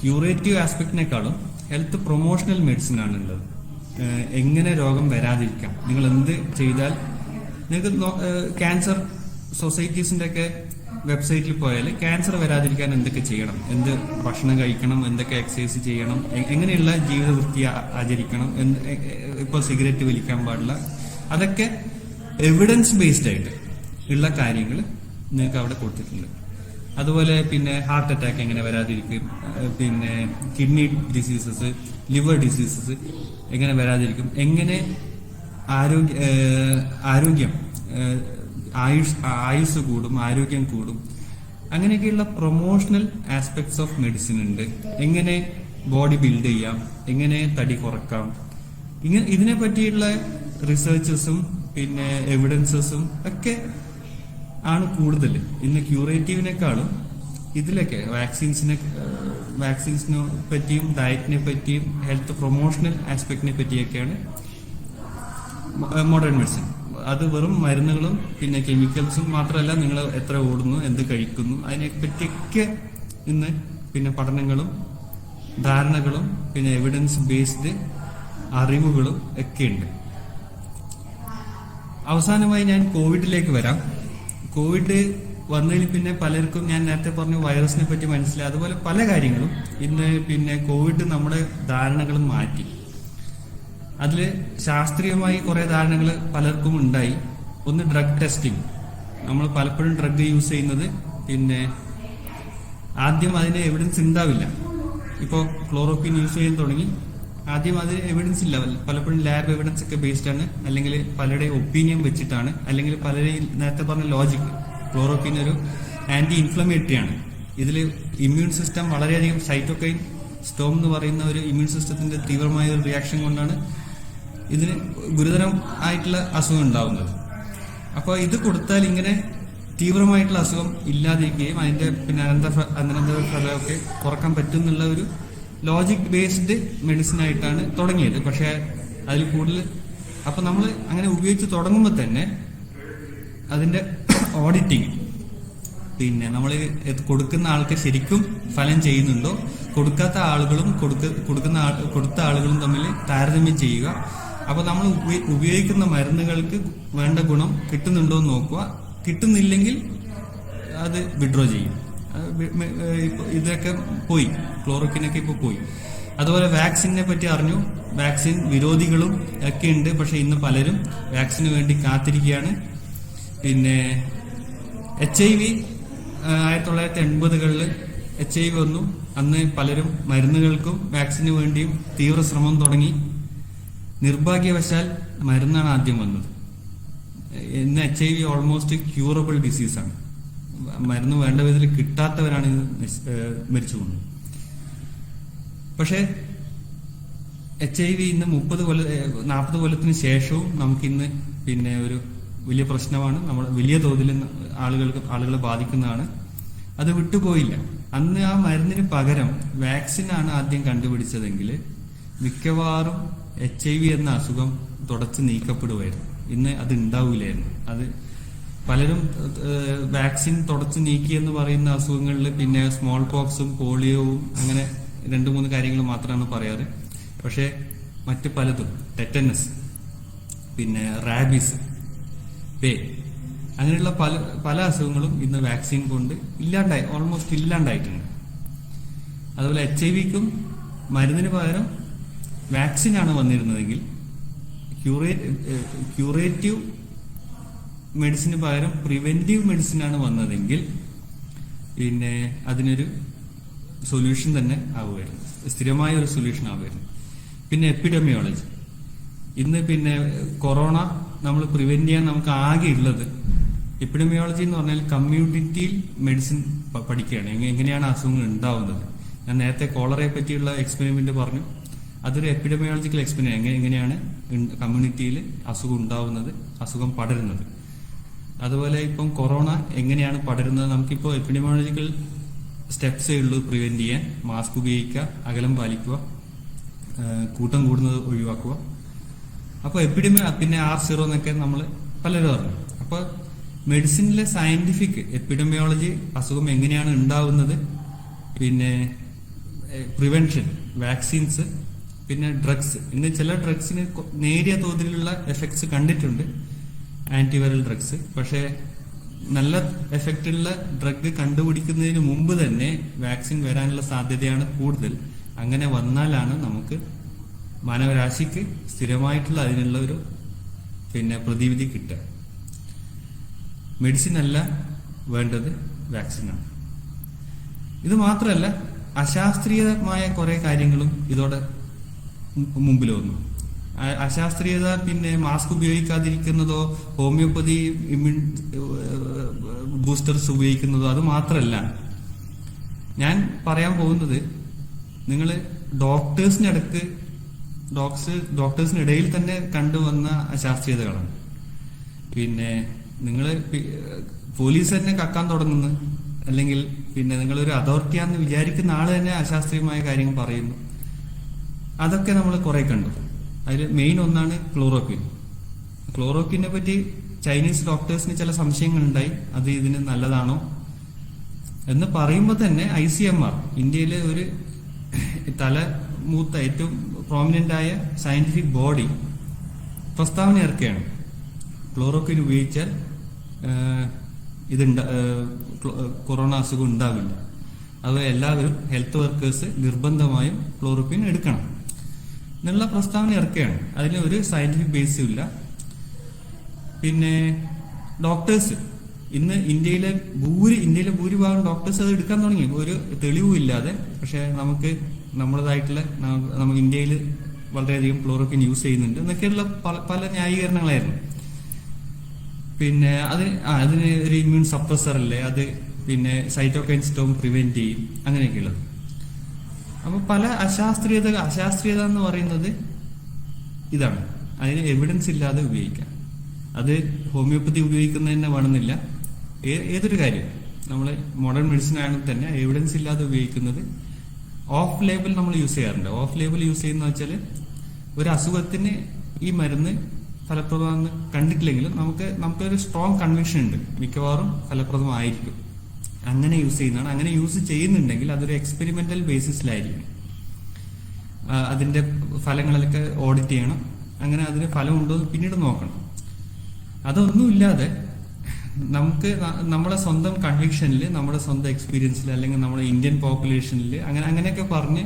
ക്യൂറേറ്റീവ് ആസ്പെക്ടിനേക്കാളും ഹെൽത്ത് പ്രൊമോഷണൽ മെഡിസിൻ ആണ് ഉള്ളത്. എങ്ങനെ രോഗം വരാതിരിക്കാം, നിങ്ങൾ എന്ത് ചെയ്താൽ നിങ്ങൾക്ക് ക്യാൻസർ സൊസൈറ്റീസിന്റെ ഒക്കെ വെബ്സൈറ്റിൽ പോയാൽ ക്യാൻസർ വരാതിരിക്കാൻ എന്തൊക്കെ ചെയ്യണം, എന്ത് ഭക്ഷണം കഴിക്കണം, എന്തൊക്കെ എക്സസൈസ് ചെയ്യണം, എങ്ങനെയുള്ള ജീവിത വൃത്തി ആചരിക്കണം, ഇപ്പോൾ സിഗരറ്റ് വലിക്കാൻ പാടില്ല, അതൊക്കെ എവിഡൻസ് ബേസ്ഡ് ആയിട്ട് ഉള്ള കാര്യങ്ങൾ നിങ്ങൾക്ക് അവിടെ കൊടുത്തിട്ടുണ്ട്. അതുപോലെ പിന്നെ ഹാർട്ട് അറ്റാക്ക് എങ്ങനെ വരാതിരിക്കും, പിന്നെ കിഡ്നി ഡിസീസസ്, ലിവർ ഡിസീസസ് എങ്ങനെ വരാതിരിക്കും, എങ്ങനെ ആരോഗ്യം ആയുസ് കൂടും, ആരോഗ്യം കൂടും, അങ്ങനെയൊക്കെയുള്ള പ്രൊമോഷണൽ ആസ്പെക്ട്സ് ഓഫ് മെഡിസിൻ ഉണ്ട്. എങ്ങനെ ബോഡി ബിൽഡ് ചെയ്യാം, എങ്ങനെ തടി കുറക്കാം, ഇതിനെ പറ്റിയുള്ള റിസർച്ചസും പിന്നെ എവിഡൻസസും ഒക്കെ ആണ് കൂടുതൽ. ഇന്ന് ക്യൂറേറ്റീവിനേക്കാളും ഇതിലൊക്കെ വാക്സിൻസിനെ പറ്റിയും ഡയറ്റിനെ പറ്റിയും ഹെൽത്ത് പ്രൊമോഷണൽ ആസ്പെക്ടിനെ പറ്റിയൊക്കെയാണ് മോഡേൺ മെഡിസിൻ. അത് വെറും മരുന്നുകളും പിന്നെ കെമിക്കൽസും മാത്രമല്ല, നിങ്ങൾ എത്ര ഓടുന്നു, എന്ത് കഴിക്കുന്നു, അതിനെ പറ്റിയൊക്കെ ഇന്ന് പിന്നെ പഠനങ്ങളും ധാരണകളും പിന്നെ എവിഡൻസ് ബേസ്ഡ് അറിവുകളും ഒക്കെ ഉണ്ട്. അവസാനമായി ഞാൻ കോവിഡിലേക്ക് വരാം. കോവിഡ് വന്നതിന് പിന്നെ പലർക്കും, ഞാൻ നേരത്തെ പറഞ്ഞു വൈറസിനെ പറ്റി മനസ്സിലായി, അതുപോലെ പല കാര്യങ്ങളും ഇന്ന് പിന്നെ കോവിഡ് നമ്മുടെ ധാരണകളും മാറ്റി. അതിൽ ശാസ്ത്രീയമായി കുറെ ധാരണകൾ പലർക്കും ഉണ്ടായി. ഒന്ന് ഡ്രഗ് ടെസ്റ്റിംഗ്. നമ്മൾ പലപ്പോഴും ഡ്രഗ് യൂസ് ചെയ്യുന്നത് പിന്നെ ആദ്യം അതിന് എവിഡൻസ് ഉണ്ടാവില്ല. ഇപ്പോൾ ക്ലോറോക്വിൻ യൂസ് ചെയ്യാൻ തുടങ്ങി, ആദ്യം അതിന് എവിഡൻസ് ഇല്ല. പലപ്പോഴും ലാബ് എവിഡൻസ് ഒക്കെ ബേസ്ഡ് ആണ്, അല്ലെങ്കിൽ പലരുടെയും ഒപ്പീനിയൻ വെച്ചിട്ടാണ്, അല്ലെങ്കിൽ പലരെയും നേരത്തെ പറഞ്ഞ ലോജിക്. ക്ലോറോക്വിൻ ഒരു ആന്റി ഇൻഫ്ലമേറ്ററി ആണ്. ഇതിൽ ഇമ്മ്യൂൺ സിസ്റ്റം വളരെയധികം സൈറ്റോകൈൻ സ്റ്റോം എന്ന് പറയുന്ന ഒരു ഇമ്മ്യൂൺ സിസ്റ്റത്തിന്റെ തീവ്രമായ ഒരു റിയാക്ഷൻ കൊണ്ടാണ് ഇതിന് ഗുരുതരം ആയിട്ടുള്ള അസുഖം ഉണ്ടാവുന്നത്. അപ്പോൾ ഇത് കൊടുത്താൽ ഇങ്ങനെ തീവ്രമായിട്ടുള്ള അസുഖം ഇല്ലാതിരിക്കുകയും അതിന്റെ പിന്നെ അനന്തരഫലമൊക്കെ കുറക്കാൻ പറ്റും എന്നുള്ള ഒരു ലോജിക് ബേസ്ഡ് മെഡിസിൻ ആയിട്ടാണ് തുടങ്ങിയത്. പക്ഷെ അതിൽ കൂടുതൽ അപ്പൊ നമ്മൾ അങ്ങനെ ഉപയോഗിച്ച് തുടങ്ങുമ്പോൾ തന്നെ അതിന്റെ ഓഡിറ്റിങ്, പിന്നെ നമ്മൾ കൊടുക്കുന്ന ആൾക്ക് ശരിക്കും ഫലം ചെയ്യുന്നുണ്ടോ, കൊടുക്കാത്ത ആളുകളും കൊടുത്ത ആളുകളും തമ്മിൽ താരതമ്യം ചെയ്യുക. അപ്പൊ നമ്മൾ ഉപയോഗിക്കുന്ന മരുന്നുകൾക്ക് വേണ്ട ഗുണം കിട്ടുന്നുണ്ടോ എന്ന് നോക്കുക. കിട്ടുന്നില്ലെങ്കിൽ അത് വിഡ്രോ ചെയ്യും. ഇതൊക്കെ പോയി, ക്ലോറോക്വിനൊക്കെ ഇപ്പൊ പോയി. അതുപോലെ വാക്സിനെ പറ്റി അറിഞ്ഞു. വാക്സിൻ വിരോധികളും ഒക്കെ ഉണ്ട്. പക്ഷെ ഇന്ന് പലരും വാക്സിന് വേണ്ടി കാത്തിരിക്കുകയാണ്. പിന്നെ HIV 1980-കളിൽ HIV വന്നു. അന്ന് പലരും മരുന്നുകൾക്കും വാക്സിന് വേണ്ടിയും തീവ്ര ശ്രമം തുടങ്ങി. നിർഭാഗ്യവശാൽ മരുന്നാണ് ആദ്യം വന്നത്. ഇന്ന് HIV ഓൾമോസ്റ്റ് ക്യൂറബിൾ ഡിസീസാണ്. മരുന്ന് വേണ്ട വിധത്തിൽ കിട്ടാത്തവരാണ് ഇത് മരിച്ചു പോകുന്നത്. പക്ഷെ HIV ഇന്ന് 40 കൊല്ലത്തിന് ശേഷവും നമുക്കിന്ന് പിന്നെ ഒരു വലിയ പ്രശ്നമാണ്, നമ്മൾ വലിയ തോതിൽ ആളുകളെ ബാധിക്കുന്നതാണ്. അത് വിട്ടുപോയില്ല. അന്ന് ആ മരുന്നിന് പകരം വാക്സിനാണ് ആദ്യം കണ്ടുപിടിച്ചതെങ്കിൽ മിക്കവാറും HIV എന്ന അസുഖം തുടച്ചു നീക്കപ്പെടുമായിരുന്നു. ഇന്ന് അത് ഉണ്ടാവില്ലായിരുന്നു. അത് പലരും വാക്സിൻ തുടച്ചു നീക്കി എന്ന് പറയുന്ന അസുഖങ്ങളിൽ പിന്നെ സ്മോൾ പോക്സും പോളിയോവും അങ്ങനെ 2-3 കാര്യങ്ങൾ മാത്രമാണ് പറയാറ്. പക്ഷെ മറ്റ് പലതും, ടെറ്റനസ്, പിന്നെ റാബീസ്, പേ, അങ്ങനെയുള്ള പല അസുഖങ്ങളും ഇന്ന് വാക്സിൻ കൊണ്ട് ഓൾമോസ്റ്റ് ഇല്ലാണ്ടായിട്ടുണ്ട്. അതുപോലെ HIV-ക്കും മരുന്നിന് പകരം വാക്സിനാണ് വന്നിരുന്നതെങ്കിൽ, ക്യൂറേറ്റീവ് മെഡിസിന് പകരം പ്രിവെന്റീവ് മെഡിസിനാണ് വന്നതെങ്കിൽ പിന്നെ അതിനൊരു സൊല്യൂഷൻ തന്നെ ആവുമായിരുന്നു, സ്ഥിരമായ ഒരു സൊല്യൂഷൻ ആവുമായിരുന്നു. പിന്നെ എപ്പിഡെമിയോളജി. ഇന്ന് പിന്നെ കൊറോണ നമ്മൾ പ്രിവെന്റ് ചെയ്യാൻ നമുക്ക് ആകെ ഉള്ളത് എപ്പിഡെമിയോളജി എന്ന് പറഞ്ഞാൽ കമ്മ്യൂണിറ്റിയിൽ മെഡിസിൻ പഠിക്കുകയാണ്. എങ്ങനെയാണ് അസുഖങ്ങൾ ഉണ്ടാവുന്നത്. ഞാൻ നേരത്തെ കോളറയെ പറ്റിയുള്ള എക്സ്പെരിമെന്റ് പറഞ്ഞു. അതൊരു എപ്പിഡെമിയോളജിക്കൽ എക്സ്പെരിമെന്റ്. എങ്ങനെയാണ് കമ്മ്യൂണിറ്റിയിൽ അസുഖം ഉണ്ടാവുന്നത്, അസുഖം പടരുന്നത്. അതുപോലെ ഇപ്പം കൊറോണ എങ്ങനെയാണ് പടരുന്നത്. നമുക്കിപ്പോൾ എപ്പിഡെമിയോളജിക്കൽ സ്റ്റെപ്സേ ഉള്ളൂ പ്രിവെന്റ് ചെയ്യാൻ. മാസ്ക് ഉപയോഗിക്കുക, അകലം പാലിക്കുക, കൂട്ടം കൂടുന്നത് ഒഴിവാക്കുക. അപ്പോൾ പിന്നെ R0 എന്നൊക്കെ നമ്മൾ പലരും അറിഞ്ഞു. അപ്പോൾ മെഡിസിനിലെ സയന്റിഫിക് എപ്പിഡെമിയോളജി, അസുഖം എങ്ങനെയാണ് ഉണ്ടാവുന്നത്, പിന്നെ പ്രിവെൻഷൻ, വാക്സിൻസ്, പിന്നെ ഡ്രഗ്സ്. ഇന്ന് ചില ഡ്രഗ്സിന് നേരിയ തോതിലുള്ള എഫക്ട്സ് കണ്ടിട്ടുണ്ട്, ആന്റിവൈറൽ ഡ്രഗ്സ്. പക്ഷേ നല്ല എഫക്റ്റ് ഉള്ള ഡ്രഗ് കണ്ടുപിടിക്കുന്നതിന് മുമ്പ് തന്നെ വാക്സിൻ വരാനുള്ള സാധ്യതയാണ് കൂടുതൽ. അങ്ങനെ വന്നാലാണ് നമുക്ക് മാനവരാശിക്ക് സ്ഥിരമായിട്ടുള്ള അതിനുള്ള ഒരു പിന്നെ പ്രതിവിധി കിട്ടുക. മെഡിസിൻ അല്ല വേണ്ടത്, വാക്സിനാണ്. ഇത് മാത്രമല്ല, അശാസ്ത്രീയമായ കുറെ കാര്യങ്ങളും ഇതോടെ മുമ്പിൽ വന്നു. അശാസ്ത്രീയത പിന്നെ മാസ്ക് ഉപയോഗിക്കാതിരിക്കുന്നതോ ഹോമിയോപ്പതി ഇമ്മ്യൂൺ ബൂസ്റ്റേഴ്സ് ഉപയോഗിക്കുന്നതോ അത് മാത്രമല്ല. ഞാൻ പറയാൻ പോകുന്നത്, നിങ്ങൾ ഡോക്ടേഴ്സിനിടയിൽ തന്നെ കണ്ടുവന്ന അശാസ്ത്രീയതകളാണ്. പിന്നെ നിങ്ങൾ പോലീസ് തന്നെ കക്കാൻ തുടങ്ങുന്നു, അല്ലെങ്കിൽ പിന്നെ നിങ്ങളൊരു അതോറിറ്റിയാന്ന് വിചാരിക്കുന്ന ആള് തന്നെ അശാസ്ത്രീയമായ കാര്യങ്ങൾ പറയുന്നു. അതൊക്കെ നമ്മൾ കുറെ കണ്ടു. അതിൽ മെയിൻ ഒന്നാണ് ക്ലോറോക്വിൻ. ക്ലോറോക്വിനെ പറ്റി ചൈനീസ് ഡോക്ടേഴ്സിന് ചില സംശയങ്ങൾ ഉണ്ടായി. അത് ഇതിന് നല്ലതാണോ എന്ന് പറയുമ്പോൾ തന്നെ ICMR, ഇന്ത്യയിലെ ഒരു മൂത്ത ഏറ്റവും പ്രോമിനന്റ് ആയ സയന്റിഫിക് ബോഡി പ്രസ്താവന ഇറക്കുകയാണ്. ക്ലോറോക്വിൻ ഉപയോഗിച്ചാൽ കൊറോണ അസുഖം ഉണ്ടാവില്ല. അത് എല്ലാവരും ഹെൽത്ത് വർക്കേഴ്സ് നിർബന്ധമായും ക്ലോറോക്വിൻ എടുക്കണം എന്നുള്ള പ്രസ്താവന ഇറക്കുകയാണ്. അതിന് ഒരു സയന്റിഫിക് ബേസും ഇല്ല. പിന്നെ ഡോക്ടേഴ്സ് ഇന്ന് ഇന്ത്യയിലെ ഭൂരിഭാഗം ഡോക്ടേഴ്സ് അത് എടുക്കാൻ തുടങ്ങി, ഒരു തെളിവും ഇല്ലാതെ. പക്ഷെ നമുക്ക് ഇന്ത്യയിൽ വളരെയധികം ക്ലോറോക്വിൻ യൂസ് ചെയ്യുന്നുണ്ട് എന്നൊക്കെയുള്ള പല ന്യായീകരണങ്ങളായിരുന്നു. പിന്നെ അതിന് ഒരു ഇമ്മ്യൂൺ സപ്രസർ അല്ലേ, അത് പിന്നെ സൈറ്റോകൈൻ സ്റ്റോം പ്രിവെന്റ് ചെയ്യും, അങ്ങനെയൊക്കെയുള്ളത്. അപ്പൊ പല അശാസ്ത്രീയത എന്ന് പറയുന്നത് ഇതാണ്. അതിന് എവിഡൻസ് ഇല്ലാതെ ഉപയോഗിക്കാം. അത് ഹോമിയോപ്പതി ഉപയോഗിക്കുന്നതന്നെ വേണമെന്നില്ല. ഏതൊരു കാര്യം നമ്മൾ മോഡേൺ മെഡിസിൻ ആണെങ്കിൽ തന്നെ എവിഡൻസ് ഇല്ലാതെ ഉപയോഗിക്കുന്നത് ഓഫ് ലേബിൾ നമ്മൾ യൂസ് ചെയ്യാറുണ്ട്. ഓഫ് ലേബിൾ യൂസ് ചെയ്യുന്ന വെച്ചാൽ ഒരു അസുഖത്തിന് ഈ മരുന്ന് ഫലപ്രദമാണെന്ന് കണ്ടിട്ടില്ലെങ്കിലും നമുക്കൊരു സ്ട്രോങ് കൺവിക്ഷൻ ഉണ്ട്, മിക്കവാറും ഫലപ്രദമായിരിക്കും. അങ്ങനെ യൂസ് ചെയ്യുന്നതാണ്. അങ്ങനെ യൂസ് ചെയ്യുന്നുണ്ടെങ്കിൽ അതൊരു എക്സ്പെരിമെന്റൽ ബേസിസിലായിരിക്കും. അതിന്റെ ഫലങ്ങളിലൊക്കെ ഓഡിറ്റ് ചെയ്യണം. അങ്ങനെ അതിന് ഫലം ഉണ്ടോ എന്ന് പിന്നീട് നോക്കണം. അതൊന്നുമില്ലാതെ നമുക്ക് നമ്മുടെ സ്വന്തം കൺവിക്ഷനിൽ, നമ്മുടെ സ്വന്തം എക്സ്പീരിയൻസിൽ, അല്ലെങ്കിൽ നമ്മുടെ ഇന്ത്യൻ പോപ്പുലേഷനിൽ അങ്ങനെയൊക്കെ പറഞ്ഞ്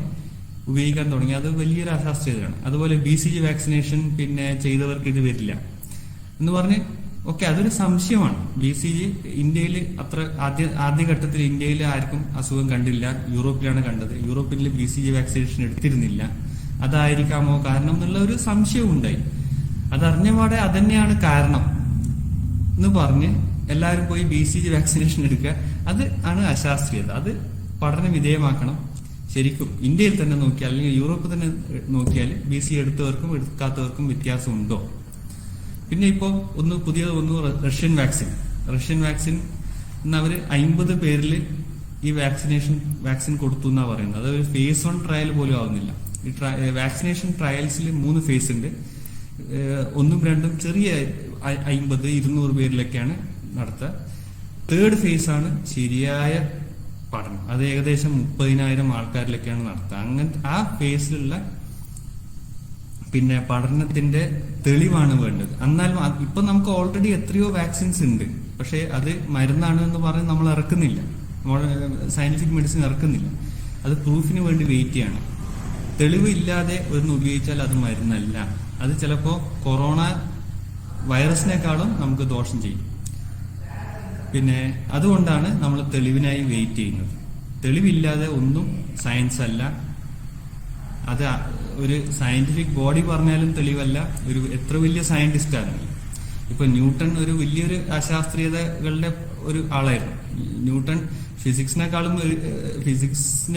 ഉപയോഗിക്കാൻ തുടങ്ങി. അത് വലിയൊരു അശാസ്ത്രീയതയാണ്. അതുപോലെ BCG വാക്സിനേഷൻ പിന്നെ ചെയ്തവർക്ക് ഇത് വരില്ല എന്ന് പറഞ്ഞ് അതൊരു സംശയമാണ്. BCG ഇന്ത്യയിൽ അത്ര ആദ്യഘട്ടത്തിൽ ഇന്ത്യയിൽ ആർക്കും അസുഖം കണ്ടില്ല. യൂറോപ്പിലാണ് കണ്ടത്. യൂറോപ്പിൽ BCG വാക്സിനേഷൻ എടുത്തിരുന്നില്ല. അതായിരിക്കാമോ കാരണം എന്നുള്ള ഒരു സംശയവും ഉണ്ടായി. അതറിഞ്ഞപാടെ അതന്നെയാണ് കാരണം എന്ന് പറഞ്ഞ് എല്ലാവരും പോയി BCG വാക്സിനേഷൻ എടുക്കുക. അത് ആണ് അശാസ്ത്രീയത. അത് പഠന വിധേയമാക്കണം. ശരിക്കും ഇന്ത്യയിൽ തന്നെ നോക്കിയാൽ, അല്ലെങ്കിൽ യൂറോപ്പ് തന്നെ നോക്കിയാൽ BCG എടുത്തവർക്കും എടുക്കാത്തവർക്കും വ്യത്യാസമുണ്ടോ? പിന്നെ ഇപ്പോൾ പുതിയ റഷ്യൻ വാക്സിൻ എന്ന് അവര് 50 പേരിൽ ഈ വാക്സിൻ കൊടുത്തു എന്നാ പറയുന്നത്. അത് ഒരു phase 1 ട്രയൽ പോലും ആവുന്നില്ല. ഈ വാക്സിനേഷൻ ട്രയൽസിൽ 3 ഫേസ് ഉണ്ട്. 1ഉം 2ഉം ചെറിയ 50-200 പേരിലൊക്കെയാണ് നടത്തുക. 3rd ഫേസ് ആണ് ശരിയായ പഠനം. അത് ഏകദേശം 30,000 ആൾക്കാരിലൊക്കെയാണ് നടത്തുക. അങ്ങനത്തെ ആ ഫേസിലുള്ള പിന്നെ പഠനത്തിന്റെ തെളിവാണ് വേണ്ടത്. എന്നാലും ഇപ്പൊ നമുക്ക് ഓൾറെഡി എത്രയോ വാക്സിൻസ് ഉണ്ട്. പക്ഷെ അത് മരുന്നാണ് എന്ന് പറഞ്ഞ് നമ്മൾ ഇറക്കുന്നില്ല, സയന്റിഫിക് മെഡിസിൻ ഇറക്കുന്നില്ല. അത് പ്രൂഫിന് വേണ്ടി വെയിറ്റ് ചെയ്യണം. തെളിവ് ഇല്ലാതെ ഒന്ന് ഉപയോഗിച്ചാൽ അത് മരുന്നല്ല. അത് ചിലപ്പോ കൊറോണ വൈറസിനേക്കാളും നമുക്ക് ദോഷം ചെയ്യും. പിന്നെ അതുകൊണ്ടാണ് നമ്മൾ തെളിവിനായി വെയിറ്റ് ചെയ്യുന്നത്. തെളിവില്ലാതെ ഒന്നും സയൻസ് അല്ല. അത് ഒരു സയന്റിഫിക് ബോഡി പറഞ്ഞാലും തെളിവല്ല. ഒരു എത്ര വലിയ സയന്റിസ്റ്റ് ആണെങ്കിൽ ഇപ്പൊ ന്യൂട്ടൺ ഒരു വലിയൊരു അശാസ്ത്രീയതകളുടെ ഒരു ആളായിരുന്നു. ന്യൂട്ടൺ ഫിസിക്സിനെ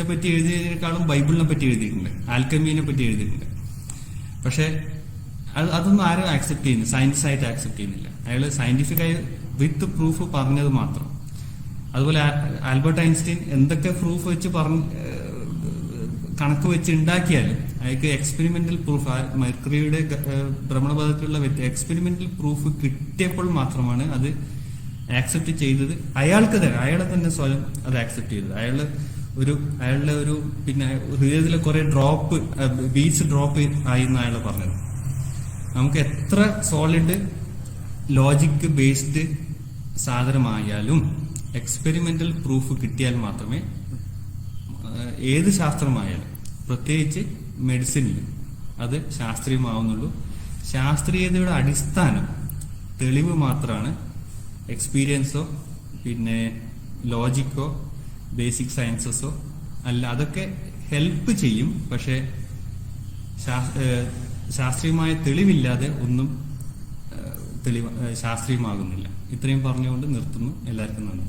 പറ്റി എഴുതിയതിനേക്കാളും ബൈബിളിനെ പറ്റി എഴുതിയിട്ടുണ്ട്, ആൽക്കമിനെ പറ്റി എഴുതിയിട്ടുണ്ട്. പക്ഷെ അതൊന്നും ആരും ആക്സെപ്റ്റ് ചെയ്യുന്നില്ല, സയൻസ് ആയിട്ട് ആക്സെപ്റ്റ് ചെയ്യുന്നില്ല. അയാൾ സയന്റിഫിക് ആയി വിത്ത് പ്രൂഫ് പറഞ്ഞത് മാത്രം. അതുപോലെ ആൽബർട്ട് ഐൻസ്റ്റീൻ എന്തൊക്കെ പ്രൂഫ് വെച്ച് കണക്ക് വെച്ച് ഉണ്ടാക്കിയാലും അയാൾക്ക് എക്സ്പെരിമെന്റൽ പ്രൂഫ്, മെർക്കുറിയുടെ ഭ്രമണപഥത്തിലുള്ള എക്സ്പെരിമെന്റൽ പ്രൂഫ് കിട്ടിയപ്പോൾ മാത്രമാണ് അത് ആക്സെപ്റ്റ് ചെയ്തത്. അയാളെ തന്നെ സ്വയം അത് ആക്സെപ്റ്റ് ചെയ്തത്. അയാളുടെ ഒരു പിന്നെ ഹൃദയത്തിലെ കുറെ ബീറ്റ്സ് ഡ്രോപ്പ് ആയി എന്ന് അയാൾ പറഞ്ഞത്. നമുക്ക് എത്ര സോളിഡ് ലോജിക് ബേസ്ഡ് സാധനമായാലും എക്സ്പെരിമെന്റൽ പ്രൂഫ് കിട്ടിയാൽ മാത്രമേ ഏത് ശാസ്ത്രമായാലും, പ്രത്യേകിച്ച് മെഡിസിനിൽ, അത് ശാസ്ത്രീയമാവുന്നുള്ളൂ. ശാസ്ത്രീയതയുടെ അടിസ്ഥാനം തെളിവ് മാത്രമാണ്. എക്സ്പീരിയൻസോ പിന്നെ ലോജിക്കോ ബേസിക് സയൻസസോ അല്ല. അതൊക്കെ ഹെൽപ്പ് ചെയ്യും. പക്ഷെ ശാസ്ത്രീയമായ തെളിവില്ലാതെ ഒന്നും ശാസ്ത്രീയമാകുന്നില്ല. ഇത്രയും പറഞ്ഞുകൊണ്ട് നിർത്തുന്നു. എല്ലാവർക്കും നന്ദി.